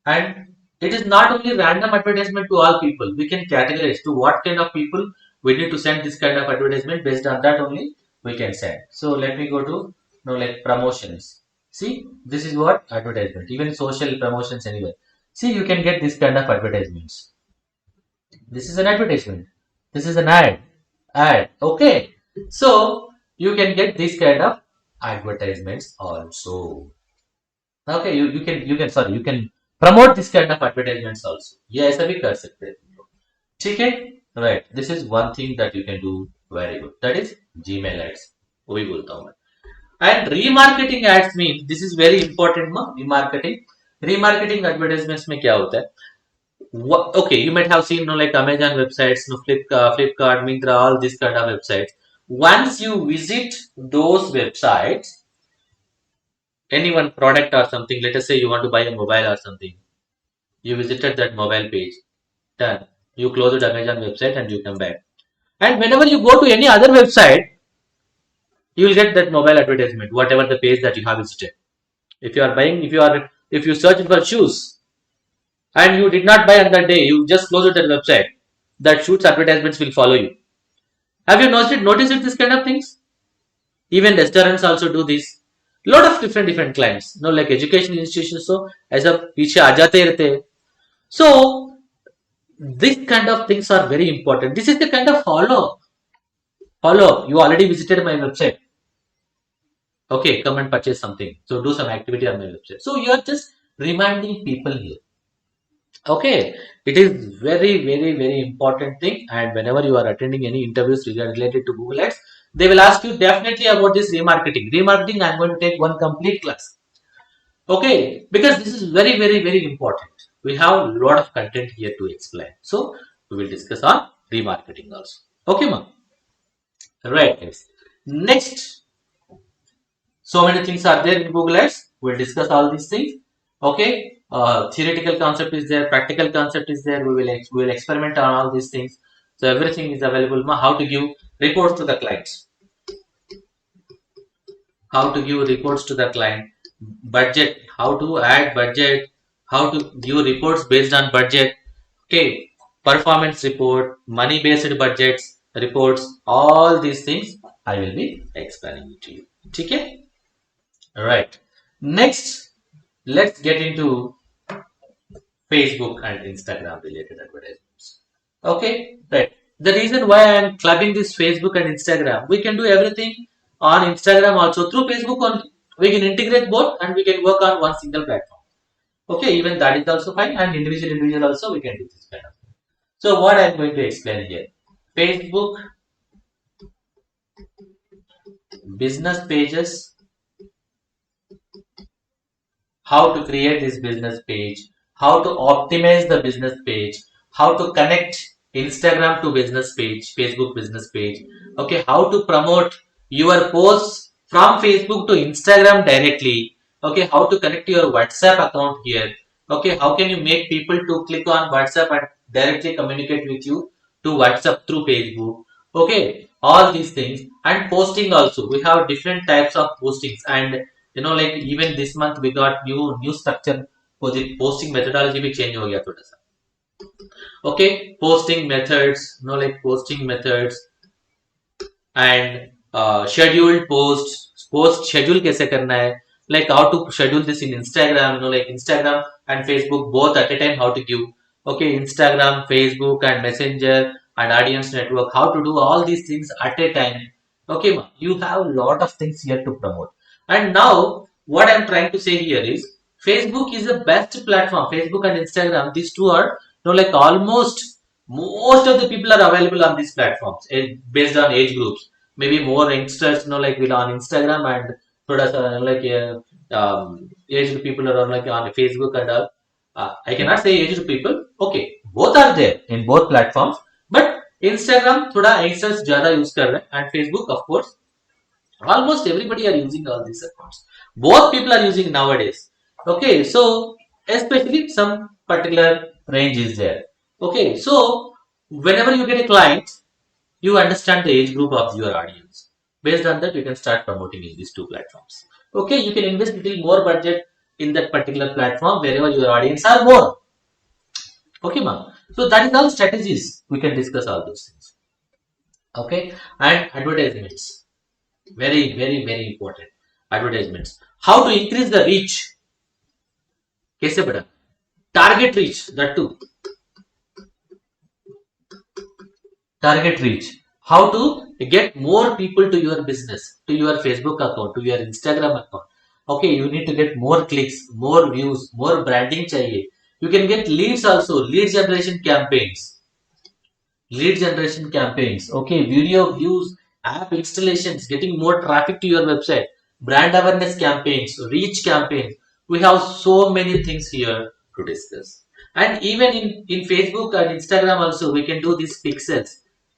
And it is not only random advertisement to all people. We can categorize to what kind of people we need to send this kind of advertisement. Based on that only we can send. So let me go to like promotions. See, this is what advertisement. Even social promotions anyway. See, you can get this kind of advertisements. This is an advertisement. This is an ad. Ad. Okay. So you can get this kind of advertisements also. Okay, you can promote this kind of advertisements also. ये ऐसा भी कर सकते हैं तुम लोग. ठीक है? Right. This is one thing that you can do very good. That is Gmail ads. वो भी बोलता हूँ मैं. And remarketing ads means this is very important ना remarketing. Remarketing advertisements में क्या होता है? Okay, you might have seen like Amazon websites, Flipkart, Myntra, all these kind of websites. Once you visit those websites, any one product or something, let us say you want to buy a mobile or something, you visited that mobile page, done. You close the Amazon website and you come back. And whenever you go to any other website, you will get that mobile advertisement, whatever the page that you have visited. If you are buying, if you search for shoes and you did not buy on that day, you just close it at the website, that shoes advertisements will follow you. Have you noticed this kind of things? Even restaurants also do this. Lot of different clients. Like education institutions, so as a पीछे आ जाते रहते हैं. So this kind of things are very important. This is the kind of follow up. You already visited my website. Okay, come and purchase something. So do some activity on my website. So you are just reminding people here. Okay, it is very important thing. And whenever you are attending any interviews related to Google Ads, they will ask you definitely about this remarketing. Remarketing, I'm going to take one complete class. Okay, because this is very important. We have a lot of content here to explain. So we will discuss on remarketing also. Okay, ma'am. Right, guys. Next, so many things are there in Google Ads. We'll discuss all these things. Okay. Theoretical concept is there, practical concept is there. We will experiment on all these things. So everything is available. How to give reports to the clients. How to give reports to the client. Budget. How to add budget. How to give reports based on budget. Okay. Performance report, money based budgets, reports, all these things I will be explaining to you. Okay. Right. Next, let's get into Facebook and Instagram related advertisements. Okay, right. The reason why I am clubbing this Facebook and Instagram, we can do everything on Instagram also through Facebook. We can integrate both and we can work on one single platform. Okay, even that is also fine, and individual also we can do this kind of thing. So what I am going to explain here: Facebook business pages, how to create this business page, how to optimize the business page, how to connect Instagram to business page, Facebook business page, okay, how to promote your posts from Facebook to Instagram directly, okay, how to connect your WhatsApp account here, okay, how can you make people to click on WhatsApp and directly communicate with you to WhatsApp through Facebook, okay, all these things. And posting also, we have different types of postings, and like even this month we got new structure for the posting methodology भी change हो गया थोड़ा सा. Okay, posting methods, like posting methods and scheduled post schedule कैसे करना है, like how to schedule this in Instagram, like Instagram and Facebook both at a time, how to give, okay, Instagram, Facebook and Messenger and audience network, how to do all these things at a time. Okay, you have a lot of things here to promote. And now what I'm trying to say here is Facebook is the best platform. Facebook and Instagram, these two are, like almost most of the people are available on these platforms, based on age groups. Maybe more youngsters, like will on Instagram, and thoda sa, like aged people are on, like on Facebook and all. I cannot say aged people. Okay, both are there in both platforms, but Instagram thoda youngsters ज़्यादा use कर रहे हैं, and Facebook of course almost everybody are using all these accounts. Both people are using nowadays. Okay, so especially some particular range is there. Okay, so whenever you get a client, you understand the age group of your audience. Based on that, you can start promoting in these two platforms. Okay, you can invest little more budget in that particular platform wherever your audience are more. Okay, ma'am. So that is all strategies. We can discuss all those things. Okay, and advertisements. Very important. Advertisements. How to increase the reach? कैसे बढ़ा? Target reach. That too. Target reach. How to get more people to your business, to your Facebook account, to your Instagram account. Okay, you need to get more clicks, more views, more branding चाहिए. You can get leads also, lead generation campaigns. Lead generation campaigns, okay, video views, app installations, getting more traffic to your website, brand awareness campaigns, reach campaigns. We have so many things here to discuss. And even in Facebook and Instagram also, we can do these pixels.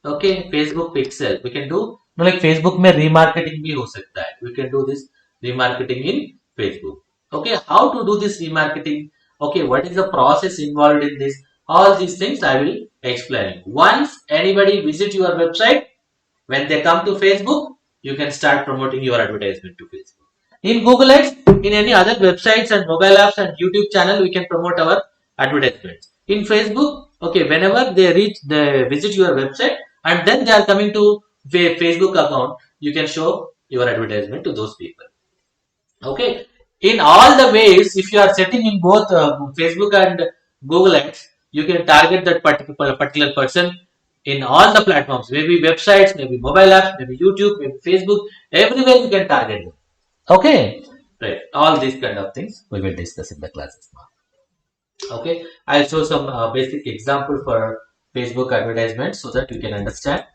Okay, Facebook pixel. We can do, like Facebook में remarketing भी हो सकता है. We can do this remarketing in Facebook. Okay, how to do this remarketing? Okay, what is the process involved in this? All these things I will explain. Once anybody visit your website, when they come to Facebook, you can start promoting your advertisement to Facebook. In Google Ads, in any other websites and mobile apps and YouTube channel, we can promote our advertisements. In Facebook, okay, whenever they visit your website and then they are coming to Facebook account, you can show your advertisement to those people. Okay, in all the ways, if you are setting in both Facebook and Google Ads, you can target that particular person in all the platforms, maybe websites, maybe mobile apps, maybe YouTube, maybe Facebook, everywhere you can target them. Okay, right. All these kind of things we will discuss in the classes now. Okay, I'll show some basic example for Facebook advertisements so that you can understand.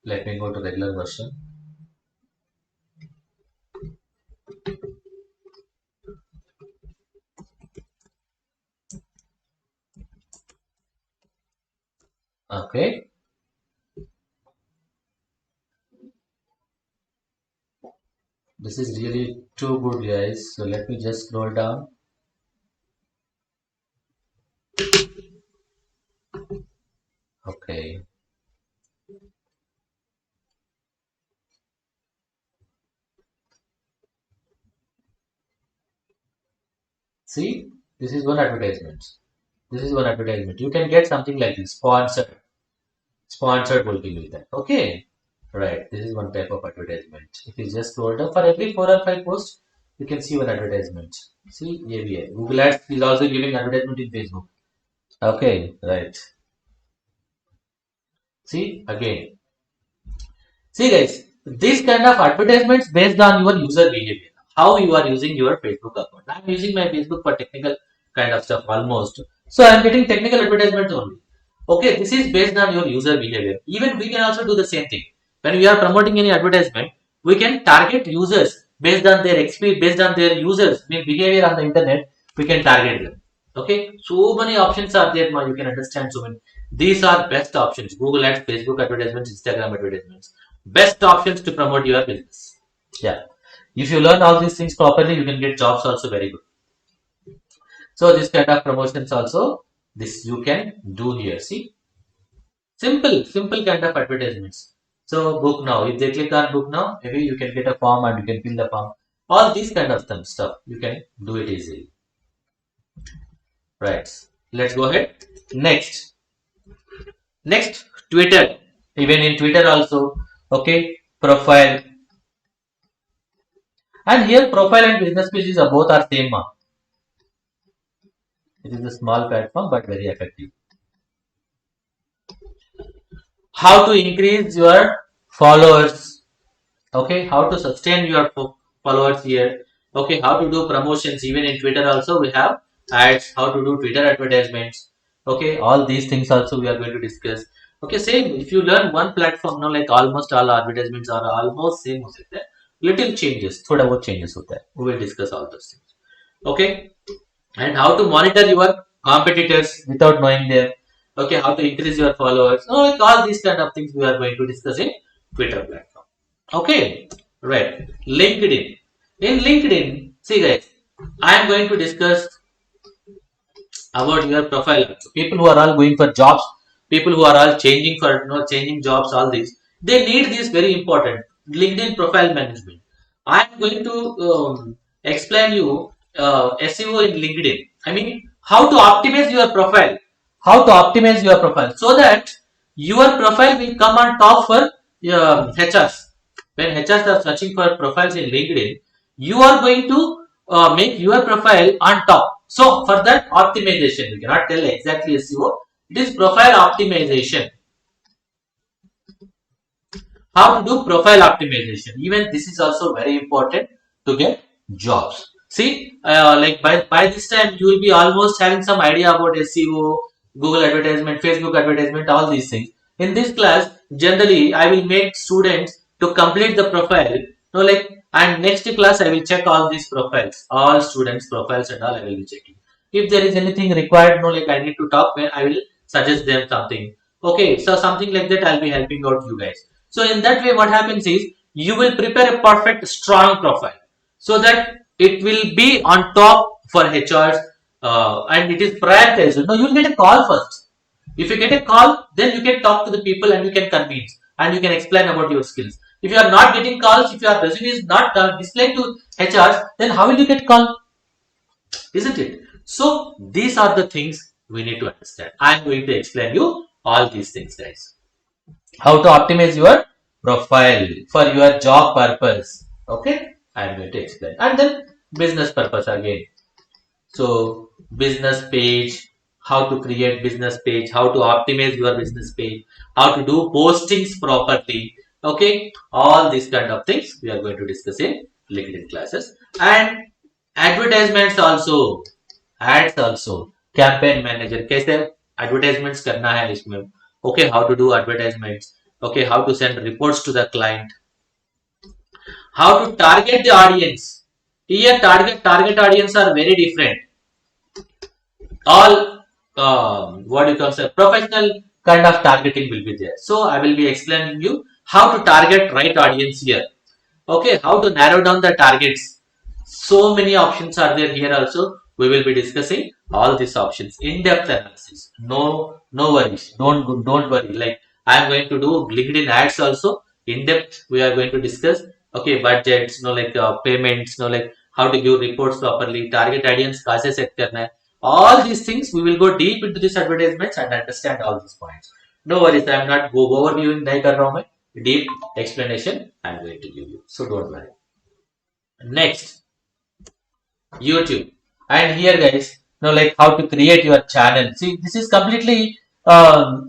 Let me go to regular version. Okay. This is really too good, guys. So let me just scroll down. Okay. See, this is one advertisement. This is one advertisement. You can get something like this, sponsored. Sponsored will give you that. Okay. Right. This is one type of advertisement. If you just scroll down for every 4 or 5 posts, you can see one advertisement. See, ABI. Google Ads is also giving advertisement in Facebook. Okay. Right. See, again. See guys, this kind of advertisements based on your user behavior, how you are using your Facebook account. I'm using my Facebook for technical kind of stuff almost. So I'm getting technical advertisements only. Okay, this is based on your user behavior. Even we can also do the same thing. When we are promoting any advertisement, we can target users based on their experience, based on their users behavior on the internet. We can target them. Okay, so many options are there. Now you can understand so many. These are best options: Google Ads, Facebook advertisements, Instagram advertisements. Best options to promote your business. Yeah, if you learn all these things properly, you can get jobs also very good. So this kind of promotions also, this you can do here. See, simple kind of advertisements. So book now. If they click on book now, maybe you can get a form and you can fill the form. All these kind of stuff you can do it easily. Right. Let's go ahead. Next, Twitter. Even in Twitter also, okay, profile. And here profile and business pages are both are same. It is a small platform but very effective. How to increase your followers? Okay, how to sustain your followers here? Okay, how to do promotions? Even in Twitter also we have ads. How to do Twitter advertisements? Okay, all these things also we are going to discuss. Okay, same. If you learn one platform, now like almost all advertisements are almost same. Little changes, थोड़ा बहुत changes होता है. We will discuss all those things. Okay, and how to monitor your competitors without knowing them. Okay, how to increase your followers. Oh, like all these kind of things we are going to discuss in Twitter platform. Okay, right. LinkedIn. In LinkedIn, see guys, I am going to discuss about your profile. People who are all going for jobs, people who are all changing for changing jobs, all these they need this very important LinkedIn profile management. I am going to explain you SEO in LinkedIn. I mean how to optimize your profile, how to optimize your profile so that your profile will come on top for HRs. When HRs are searching for profiles in LinkedIn, you are going to make your profile on top. So for that optimization, we cannot tell exactly SEO. It is profile optimization. How to do profile optimization? Even this is also very important to get jobs. See, like by this time you will be almost having some idea about SEO, Google advertisement, Facebook advertisement, all these things. In this class, generally I will make students to complete the profile. No, like and next class I will check all these profiles, all students profiles and all I will be checking. If there is anything required, no, like I need to talk, I will suggest them something. Okay, so something like that I'll be helping out you guys. So in that way, what happens is you will prepare a perfect, strong profile so that it will be on top for HRs, and it is prioritized. No, you'll get a call first. If you get a call, then you can talk to the people and you can convince and you can explain about your skills. If you are not getting calls, if your resume is not displayed to HRs, then how will you get call? Isn't it? So these are the things we need to understand. I'm going to explain you all these things, guys. How to optimize your profile for your job purpose. Okay, I'm going to explain. And then business purpose again. So business page, how to create business page, how to optimize your business page, how to do postings properly. Okay, all these kind of things we are going to discuss in LinkedIn classes. And advertisements also, ads also, campaign manager, कैसे advertisements करना है इसमें. Okay, how to do advertisements. Okay, how to send reports to the client, how to target the audience. Here target audience are very different. All what you can say professional kind of targeting will be there. So I will be explaining you how to target right audience here. Okay, how to narrow down the targets. So many options are there here also. We will be discussing all these options in depth analysis. No worries. Don't worry. Like I am going to do LinkedIn ads also in depth. We are going to discuss. Okay, budgets. No like payments. No like how to give reports properly. Target audience कैसे set करना है. All these things we will go deep into these advertisements and understand all these points. No worries. I am not overviewing नहीं कर रहा हूँ मैं. Deep explanation I'm going to give you. So don't worry. Next, YouTube. And here guys, like how to create your channel. See, this is completely a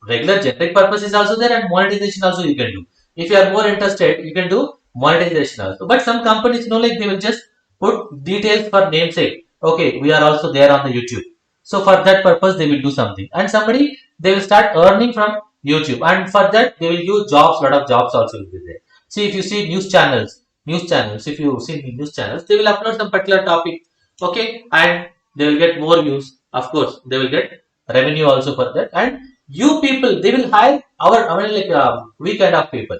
regular generic purpose is also there and monetization also you can do. If you are more interested, you can do monetization also. But some companies, like they will just put details for namesake. Okay, we are also there on the YouTube. So for that purpose, they will do something. And somebody, they will start earning from YouTube. And for that, they will use jobs, lot of jobs also will be there. See, if you see news channels, if you see news channels, they will upload some particular topic, okay, and they will get more views. Of course, they will get revenue also for that. And you people, they will hire our like we kind of people.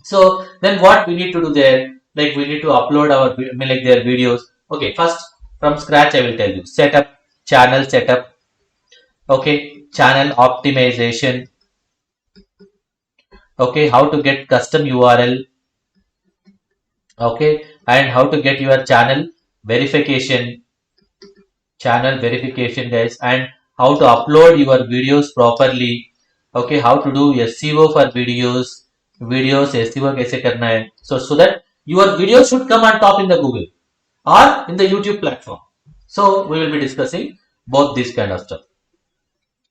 So then what we need to do there, like we need to upload our like their videos. Okay, first from scratch I will tell you setup, channel setup, okay, channel optimization, okay, how to get custom URL, okay, and how to get your verification channel verification, guys, and how to upload your videos properly. Okay, how to do SEO for videos SEO कैसे करना है, so that your videos should come on top in the Google or in the YouTube platform. So we will be discussing both this kind of stuff.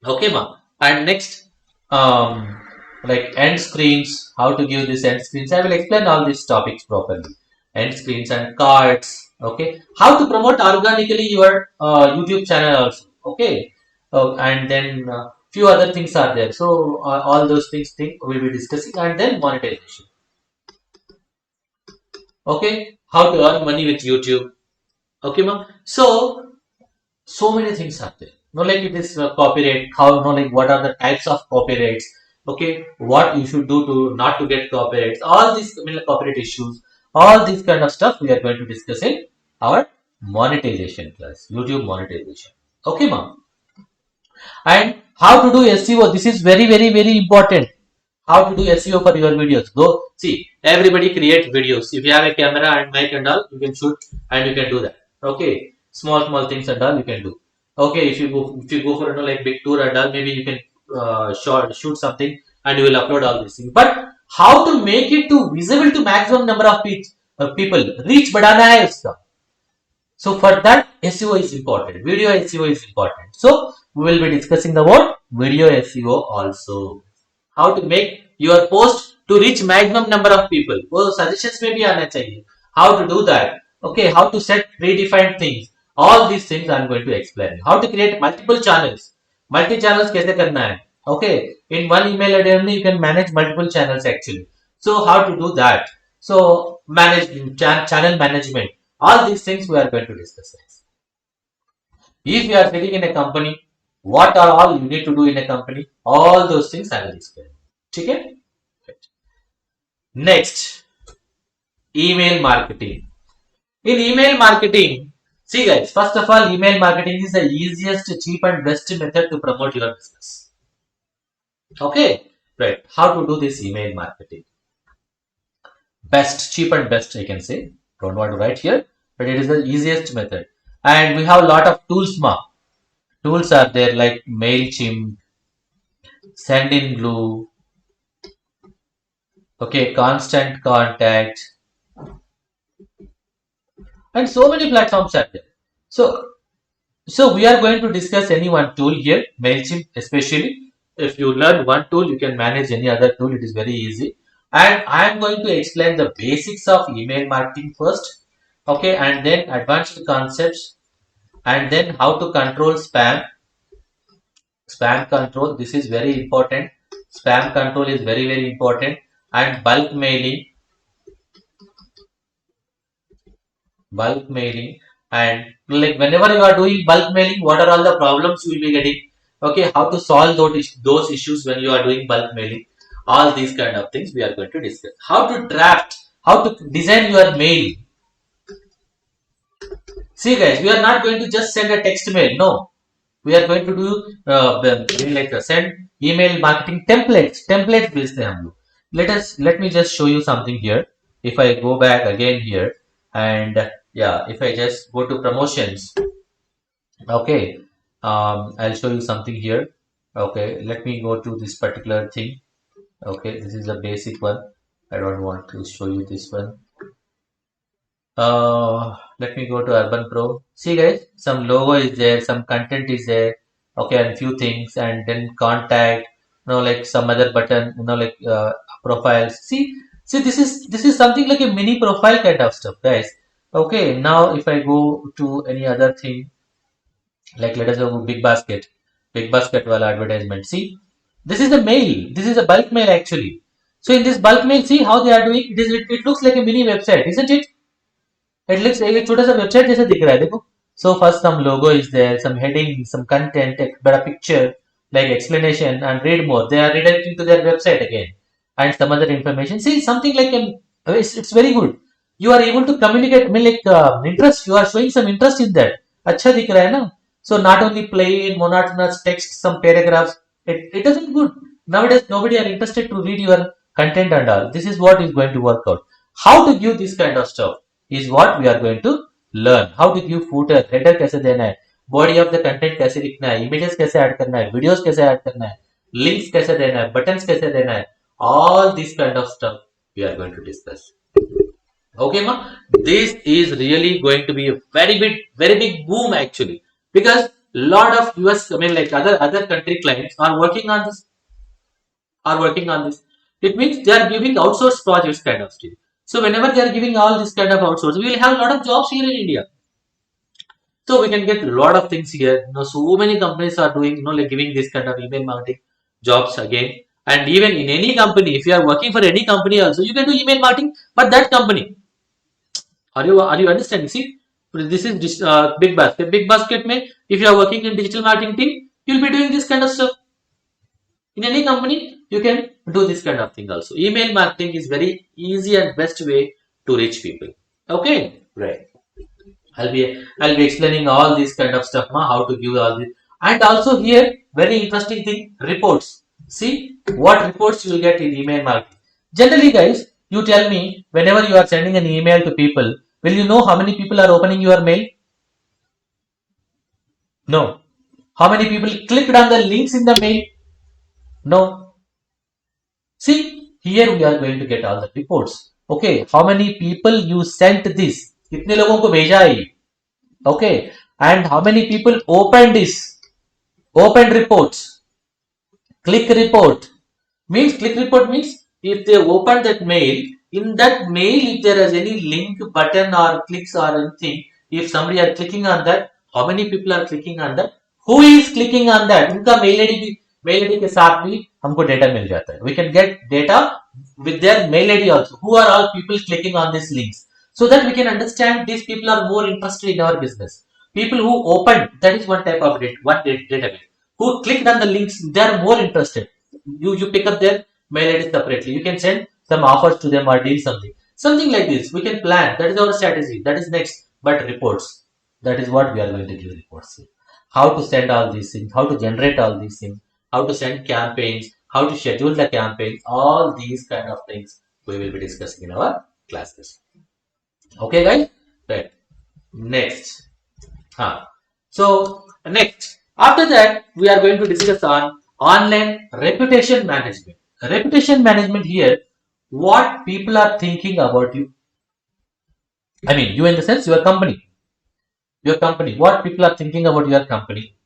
Okay, ma. And next, like end screens, how to give this end screens. I will explain all these topics properly. End screens and cards. Okay, how to promote organically your YouTube channel also. Okay, and then few other things are there. So all those things we will be discussing, and then monetization. Okay, how to earn money with YouTube. Okay, ma. So many things are there. No, like it is copyright. How, no, like what are the types of copyrights? Okay, what you should do to not to get copyrights. All these, like copyright issues. All these kind of stuff we are going to discuss in our monetization class. YouTube monetization. Okay, ma'am. And how to do SEO. This is very, very, very important. How to do SEO for your videos. Go see. Everybody create videos. If you have a camera and mic and all, you can shoot and you can do that. Okay, small things and all you can do. Okay, if you go for like big tour and all, maybe you can shoot something and you will upload all these things. But how to make it to visible to maximum number of people? Reach बढ़ाना है उसका. So for that, SEO is important. Video SEO is important. So we will be discussing about video SEO also. How to make your post to reach maximum number of people. वो suggestions में भी आना चाहिए. How to do that? Okay, how to set predefined things. All these things I am going to explain. How to create multiple channels. Multi channels कैसे करना है? Okay, in one email ID only you can manage multiple channels actually. So how to do that? So manage channel management. All these things we are going to discuss. If you are sitting in a company, what are all you need to do in a company? All those things I will explain. Okay? Next, email marketing. In email marketing, see guys, first of all, email marketing is the easiest, cheap and best method to promote your business. Okay, right. How to do this email marketing? Best, cheap and best, I can say. Don't want to write here, but it is the easiest method. And we have a lot of tools, ma. Tools are there like MailChimp, Sendinblue, okay, Constant Contact, and so many platforms are there. So we are going to discuss any one tool here, MailChimp especially. If you learn one tool, you can manage any other tool. It is very easy. And I am going to explain the basics of email marketing first, okay, and then advanced concepts, and then how to control spam. Spam control, this is very important. Spam control is very important. And bulk mailing, and like whenever you are doing bulk mailing, what are all the problems you will be getting, okay, how to solve those issues when you are doing bulk mailing, all these kind of things we are going to discuss. How to draft, how to design your mail. See guys, we are not going to just send a text mail, no, we are going to do send email marketing templates based हैं हम लोग. Let me just show you something here. If I go back again here, and yeah, if I just go to promotions, okay, I'll show you something here. Okay, let me go to this particular thing. Okay, this is a basic one. I don't want to show you this one. Let me go to Urban Pro. See guys, some logo is there, some content is there, okay, and few things, and then contact, like some other button, like profiles. See, this is something like a mini profile kind of stuff, guys. Okay, now if I go to any other thing, like let us go big basket wala advertisement. See, this is the mail. This is a bulk mail actually. So in this bulk mail, see how they are doing. It looks like a mini website, isn't it? It looks एक छोटा सा website जैसे दिख रहा है देखो. So first some logo is there, some heading, some content, a picture like explanation, and read more. They are redirecting to their website again, and some other information. See something like it's very good. You are able to communicate. I mean like interest. You are showing some interest in that. अच्छा दिख रहा है ना? So not only plain monotonous text, some paragraphs. It doesn't good. Nowadays nobody are interested to read your content and all. This is what is going to work out. How to give this kind of stuff is what we are going to learn. How to give footer, header कैसे देना है, body of the content कैसे लिखना है, images कैसे add करना है, videos कैसे ऐड करना है, links कैसे देना है, buttons कैसे देना है, all this kind of stuff we are going to discuss. Okay, ma, this is really going to be a very big boom actually, because lot of US, I mean like other country clients are working on this, It means they are giving outsourced projects kind of stuff. So whenever they are giving all this kind of outsource, we will have a lot of jobs here in India. So we can get a lot of things here. So many companies are doing, like giving this kind of email marketing jobs again. And even in any company, if you are working for any company also, you can do email marketing, but that company. Are you understanding? See, this is big basket. Big basket may, if you are working in digital marketing team, you'll be doing this kind of stuff. In any company, you can do this kind of thing also. Email marketing is very easy and best way to reach people. Okay, right. I'll be explaining all this kind of stuff, how to give all this. And also here, very interesting thing, reports. See what reports you will get in email marketing. Generally, guys, you tell me whenever you are sending an email to people, will you know how many people are opening your mail? No. How many people clicked on the links in the mail? No. See, here we are going to get all the reports. Okay, how many people you sent this? कितने लोगों को भेजा है? Okay, and how many people opened this? Opened reports. Click report means if they open that mail, in that mail if there is any link, button or clicks or anything, if somebody are clicking on that, how many people are clicking on that? Who is clicking on that? उनका mail ID के साथ भी हमको data मिल जाता है. We can get data with their mail ID also. Who are all people clicking on these links? So that we can understand these people are more interested in our business. People who opened, that is one type of database. Who clicked on the links, they are more interested. You pick up their mail ID separately. You can send some offers to them or deal something. Something like this. We can plan. That is our strategy. That is next. But reports. That is what we are going to give reports. How to send all these things. How to generate all these things. How to send campaigns. How to schedule the campaigns. All these kind of things we will be discussing in our classes. Okay, guys. Right. Next. Huh. So next, after that, we are going to discuss on online reputation management. Reputation management here, what people are thinking about you. I mean, you in the sense your company. What people are thinking about your company.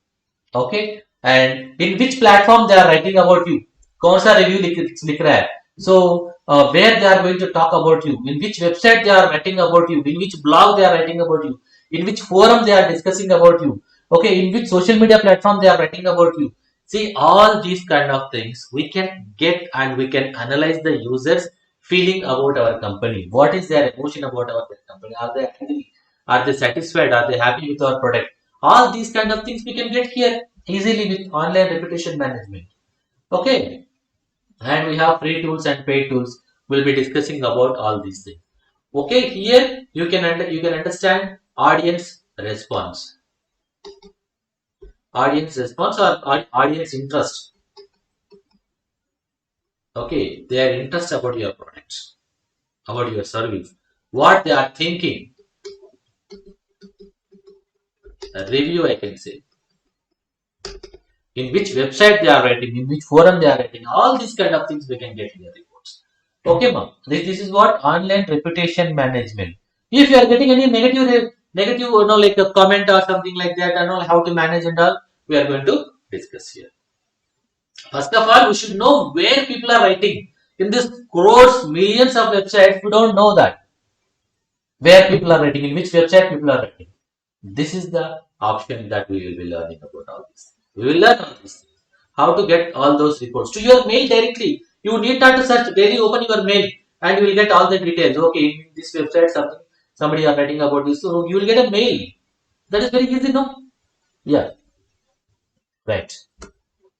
Okay, and in which platform they are writing about you. कौन सा review लिख रहा है. So where they are going to talk about you, in which website they are writing about you, in which blog they are writing about you, in which forum they are discussing about you, okay, in which social media platform they are writing about you. See, all these kind of things we can get and we can analyze the users feeling about our company. What is their emotion about our company? Are they angry? Are they satisfied? Are they happy with our product? All these kind of things we can get here easily with online reputation management. Okay, and we have free tools and paid tools. We'll be discussing about all these things. Okay, here you can understand audience response or audience interest. Okay, their interest about your products, about your service, what they are thinking. A review, I can say, in which website they are writing, in which forum they are writing, all these kind of things we can get in the reports. Okay, ma'am. This is what online reputation management. If you are getting any negative, like a comment or something like that, and all how to manage and all, we are going to discuss here. First of all, we should know where people are writing. In this crores, millions of websites, we don't know that where people are writing, in which website people are writing. This is the option that we will be learning about all this. We will learn all this. How to get all those reports to your mail directly. You need not to search, daily open your mail and you will get all the details. Okay, in this website somebody are writing about this, so you will get a mail. That is very easy, no? Yeah, right.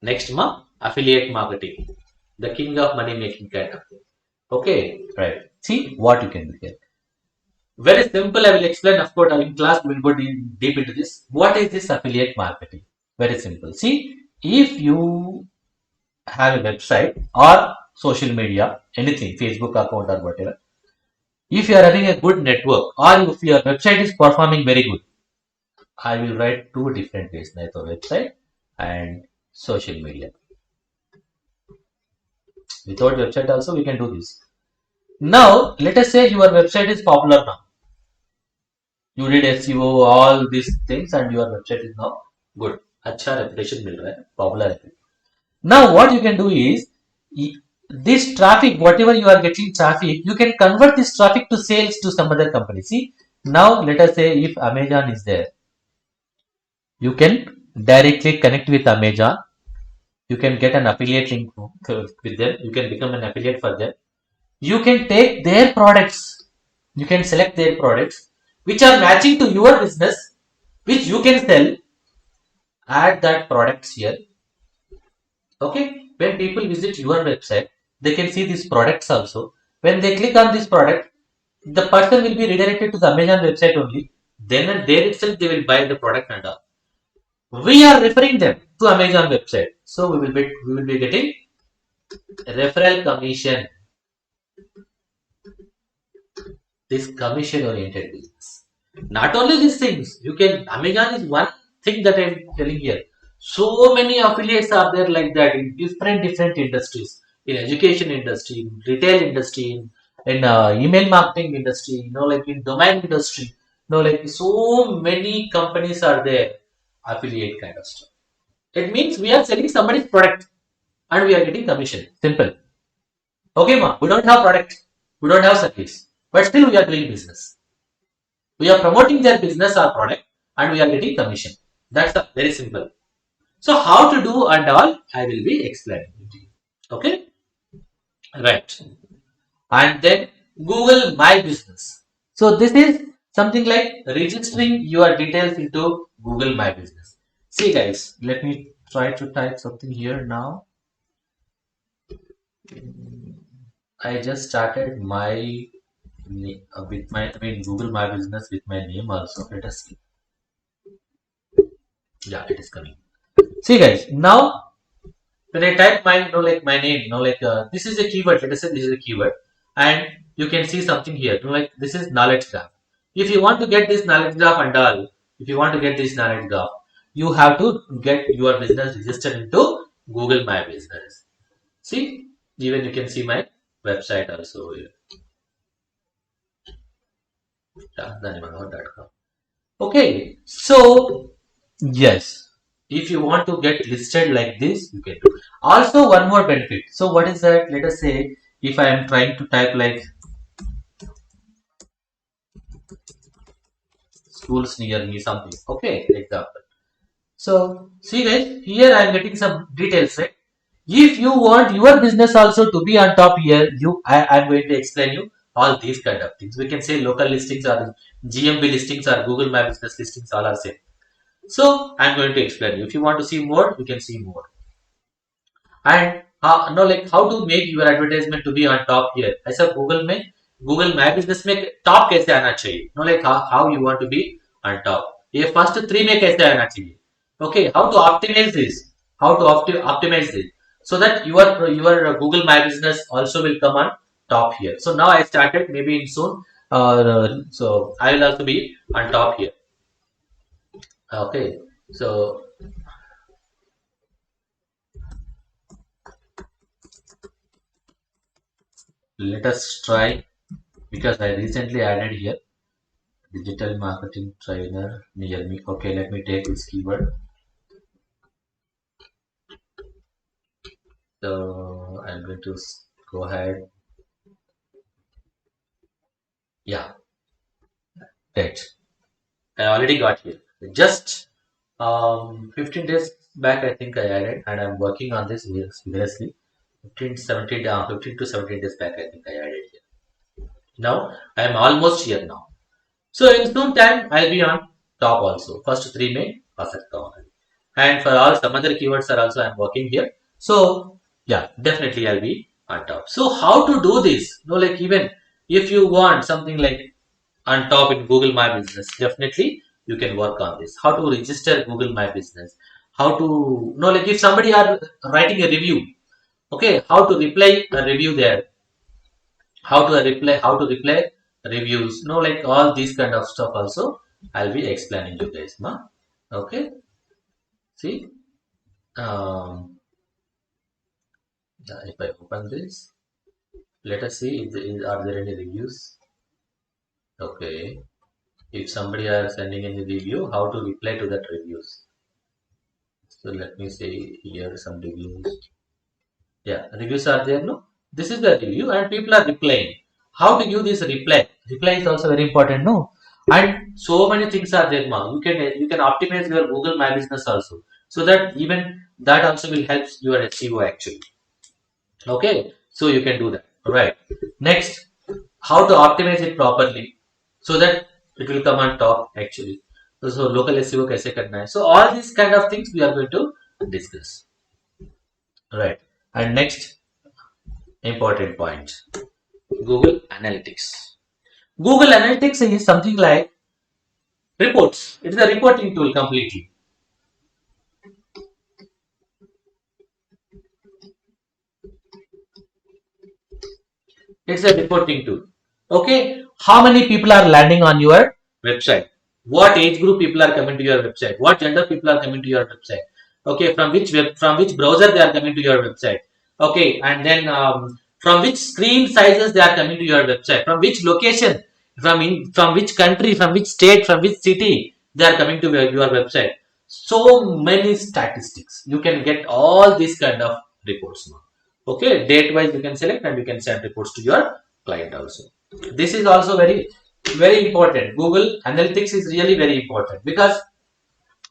Next month, affiliate marketing, the king of money making kind of thing. Okay, right. See what you can do here. Very simple. I will explain. Of course, in class we will go deep into this. What is this affiliate marketing? Very simple. See, if you have a website or social media, anything, Facebook account or whatever, if you are having a good network or if your website is performing very good, I will write two different ways, neither website and social media. Without website also we can do this. Now, let us say your website is popular now. You did SEO, all these things, and your website is now good. अच्छा reputation मिल रहा है, popular है. Now, what you can do is this traffic, whatever you are getting traffic, you can convert this traffic to sales to some other company. See, now let us say if Amazon is there, you can directly connect with Amazon. You can get an affiliate link with them. You can become an affiliate for them. You can take their products. You can select their products which are matching to your business, which you can sell. Add that products here. Okay, when people visit your website, they can see these products also. When they click on this product, the person will be redirected to the Amazon website only. Then and there itself they will buy the product and all. We are referring them to Amazon website, so we will be getting referral commission. This commission oriented business. Not only these things, you can Amazon is one thing that I'm telling here. So many affiliates are there like that in different industries, in education industry, in retail industry, in email marketing industry, like in domain industry, like so many companies are there, affiliate kind of stuff. It means we are selling somebody's product and we are getting commission. Simple. Okay, ma, we don't have product, we don't have service, but still we are doing business. We are promoting their business or product and we are getting commission. That's very simple. So how to do and all, I will be explaining to you. Okay, right. And then Google My Business. So this is something like registering your details into Google My Business. See guys, let me try to type something here now. I just started my with my, Google My Business with my name also. Let us see. Yeah, it is coming. See guys, now when I type my, like my name, this is a keyword. Let us say this is a keyword, and you can see something here. Like this is knowledge graph. If you want to get this knowledge graph and all, if you want to get this knowledge graph, you have to get your business registered into Google My Business. See, even you can see my website also here. Yeah, dhanimanohar.com. Okay, so yes, if you want to get listed like this, you can do. Also, one more benefit. So, what is that? Let us say if I am trying to type like schools near me, something. Okay, example. So, see guys, here I am getting some details, right? If you want your business also to be on top here, I am going to explain you all these kind of things. We can say local listings or GMB listings or Google My Business listings, all are same. So, I am going to explain you. If you want to see more, you can see more. And like how to make your advertisement to be on top here. ऐसा Google My Business में top कैसे आना चाहिए? Like how you want to be on top. ये first three में कैसे आना चाहिए? Okay, how to optimize this? How to optimize this? So that your Google My Business also will come on top here. So now I started, maybe in soon. So I will also be on top here. Okay, so let us try, because I recently added here digital marketing trainer near me. Okay, let me take this keyword. So I'm going to go ahead. Yeah, right. I already got here. Just 15 days back, I think I added, and I'm working on this vigorously. 15 to 17 days back, I think I added here. Now I'm almost here now. So in soon time, I'll be on top also. First three may आ सकता हूँ. And for all some other keywords are also I'm working here. So yeah, definitely I'll be on top. So how to do this? Like even if you want something like on top in Google My Business, definitely you can work on this. How to register Google My Business? How to like if somebody are writing a review, okay, how to reply a review there? How to reply reviews, like all these kind of stuff also I'll be explaining you guys, okay. See, um if I open this, let us see if are there any reviews. Okay, if somebody are sending any review, how to reply to that reviews. So let me say here some reviews. Yeah, reviews are there, no? This is the review and people are replying. How to give this reply? Reply is also very important, no? And so many things are there, ma. You can optimize your Google My Business also. So that even that also will help your SEO actually. Okay, so you can do that. Alright. Next, how to optimize it properly so that it will come on top actually. So local SEO कैसे करना है. So all these kind of things we are going to discuss. Right. And next important point. Google Analytics. Google Analytics is something like reports. It is a reporting tool completely. It's a reporting tool. Okay, how many people are landing on your website? What age group people are coming to your website? What gender people are coming to your website? Okay, from which browser they are coming to your website? Okay, and then from which screen sizes they are coming to your website? From which location? From which country? From which state? From which city they are coming to your website? So many statistics. You can get all these kind of reports now. Okay, date wise you can select and you can send reports to your client also. This is also very important. Google Analytics is really very important because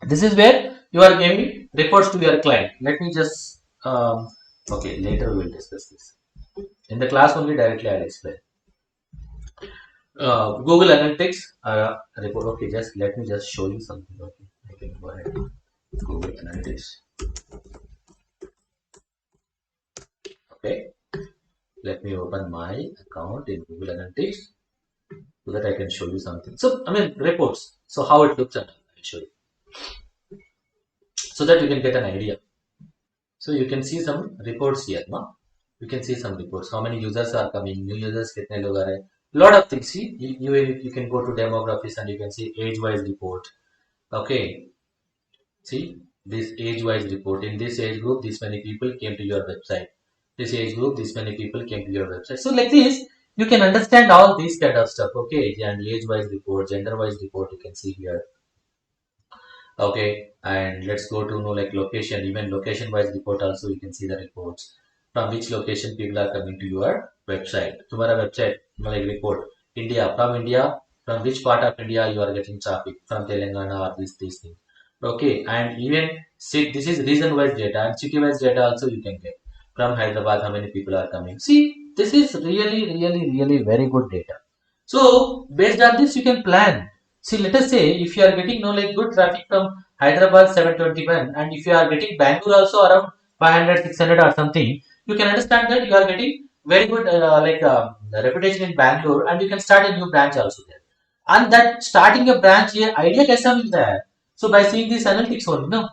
this is where you are giving reports to your client. Let me just okay, later we will discuss this. In the class only directly I'll explain. Google Analytics report. Okay, just let me just show you something. Okay, I can go ahead. Google Analytics. Okay, let me open my account in Google Analytics. so that I can show you something. So, I mean, reports. So, how it looks at, I'll show you so that you can get an idea. So, you can see some reports here, no? You can see some reports. How many users are coming? New users, kitne log aa rahe? Lot of things. See, you can go to demographics and you can see age-wise report. Okay, see this age-wise report. In this age group, this many people came to your website. This age group, this many people came to your website. So like this, you can understand all these kind of stuff. Okay, and age-wise report, gender-wise report, you can see here. Okay, and let's go to know like location. Even location-wise report also you can see the reports from which location people are coming to your website. तुम्हारा website like report India, from India, from which part of India you are getting traffic from Telangana or these things. Okay, and even see this is region-wise data and city-wise data also you can get from Hyderabad how many people are coming. See, this is really very good data. So based on this you can plan. See, let us say if you are getting no like good traffic from Hyderabad 721 and if you are getting Bangalore also around 500 600 or something, you can understand that you are getting very good reputation in Bangalore and you can start a new branch also there. And that starting a branch here idea kaisa milta hai? So by seeing these analytics only, no?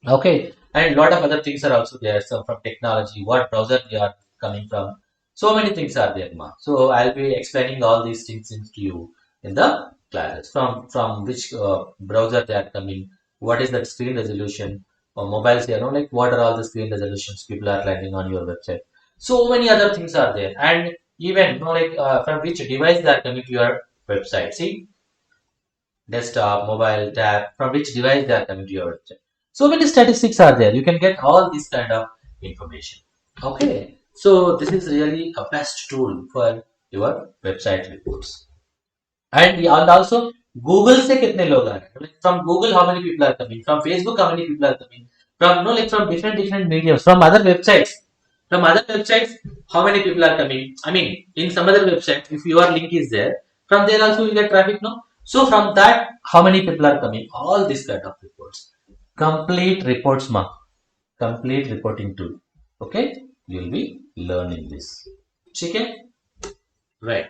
Okay, and lot of other things are also there. Some from technology, what browser they are coming from. So many things are there, ma. So I'll be explaining all these things to you in the classes. From which browser they are coming, what is that screen resolution, or mobiles, like what are all the screen resolutions people are landing on your website. So many other things are there, and even from which device they are coming to your website. See, desktop, mobile, tab, from which device they are coming to your website. So many statistics are there. You can get all this kind of information. Okay, so this is really a best tool for your website reports. And also Google से कितने लोग आ रहे हैं? Like from Google, how many people are coming? From Facebook, how many people are coming? From from different mediums, from other websites. From other websites, how many people are coming? I mean, in some other website, if your link is there, from there also you get traffic, no? So from that, how many people are coming? All these kind of reports. Complete reports, ma. Complete reporting tool. Okay, you'll be learning this. Okay, right.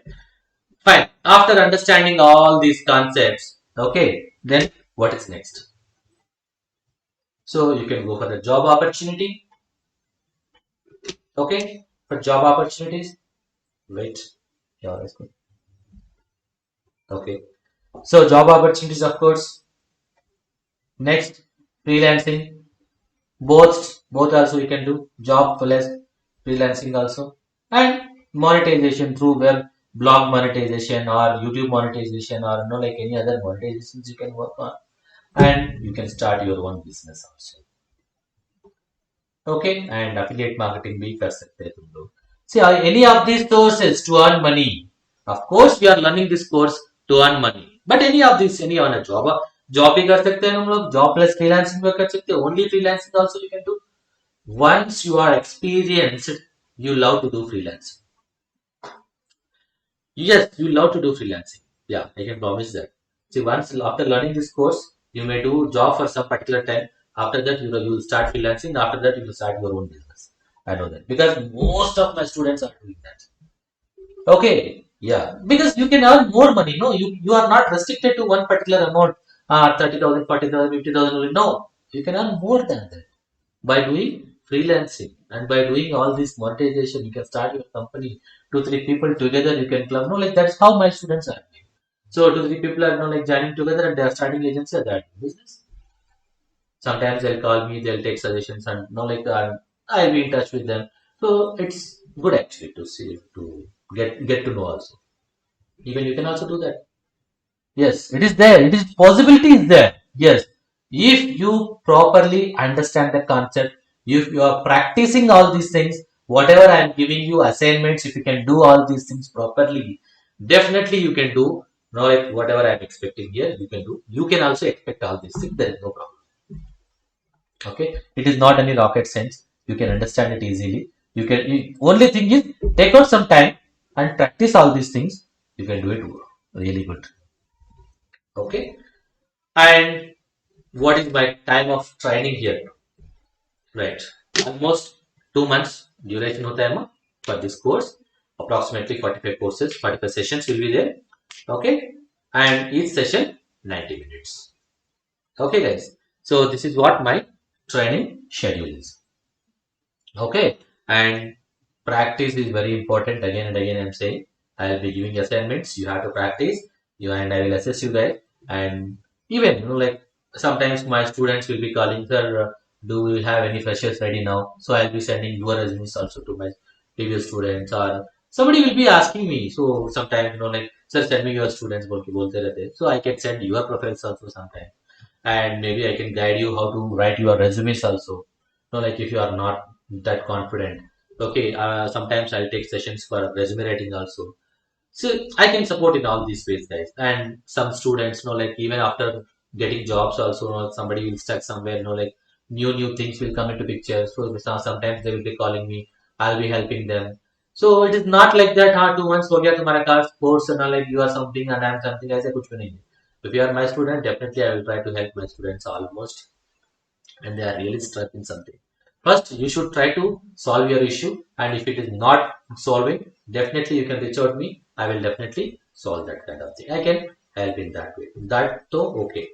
Fine. After understanding all these concepts, okay, then what is next? So you can go for the job opportunity. Okay, for job opportunities. Wait. Yeah, that's good. Okay. So job opportunities, of course. Next, freelancing. Both also you can do job plus freelancing also, and monetization through web blog monetization or YouTube monetization or like any other monetizations you can work on, and you can start your own business also. Okay, and affiliate marketing भी कर सकते हैं तुम लोग. See, any of these sources to earn money. Of course, we are learning this course to earn money. But any on a job भी कर सकते हैं हम लोग. Job plus freelancing भी कर सकते हैं. Only freelancing also you can do. Once you are experienced, you love to do freelancing. Yes, you love to do freelancing. Yeah, I can promise that. See, once after learning this course, you may do job for some particular time. After that, you will start freelancing. After that, you will start your own business. I know that because most of my students are doing that. Okay, yeah, because you can earn more money. No, you are not restricted to one particular amount. 30,000, 40,000, 50,000. No, you can earn more than that by doing freelancing and by doing all this monetization. You can start your company. 2 3 people together you can club. No, like that's how my students are doing. So 2 3 people are like joining together and they are starting agency. They are doing business. Sometimes they'll call me, they'll take suggestions, and I'll be in touch with them. So it's good actually to see to get to know also. Even you can also do that. Yes, it is there. It is possibility is there. Yes, if you properly understand the concept, if you are practicing all these things, whatever I am giving you assignments, if you can do all these things properly, definitely you can do. No, like whatever I am expecting here, you can do. You can also expect all these things. There is no problem. Okay, it is not any rocket science. You can understand it easily. Only thing is take out some time and practice all these things. You can do it really good. Okay, and what is my time of training here? Right, almost 2 months duration होता है for this course. approximately 45 courses, 45 sessions will be there. Okay, and each session 90 minutes. Okay, guys. So this is what my training schedule is. Okay, and practice is very important. Again and again, I'm saying I'll be giving assignments. You have to practice. You and I will assess you guys. And even like sometimes my students will be calling, sir, do we have any freshers ready now? So I'll be sending your resumes also to my previous students, or somebody will be asking me. So sometimes like, sir, send me your students. बोलते रहते हैं. So I can send your profiles also sometimes, and maybe I can guide you how to write your resumes also. Like if you are not that confident. Okay, sometimes I'll take sessions for resume writing also. So I can support in all these ways, guys. And some students, like even after getting jobs also, somebody will stuck somewhere, like new things will come into picture. So sometimes they will be calling me. I'll be helping them. So it is not like that. हाँ 2 months हो गया तुम्हारा course and like you are something and I'm something. ऐसे कुछ भी नहीं है. If you are my student, definitely I will try to help my students almost, and they are really stuck in something. First, you should try to solve your issue, and if it is not solving, definitely you can reach out to me. I will definitely solve that kind of thing. I can help in that way. That though okay.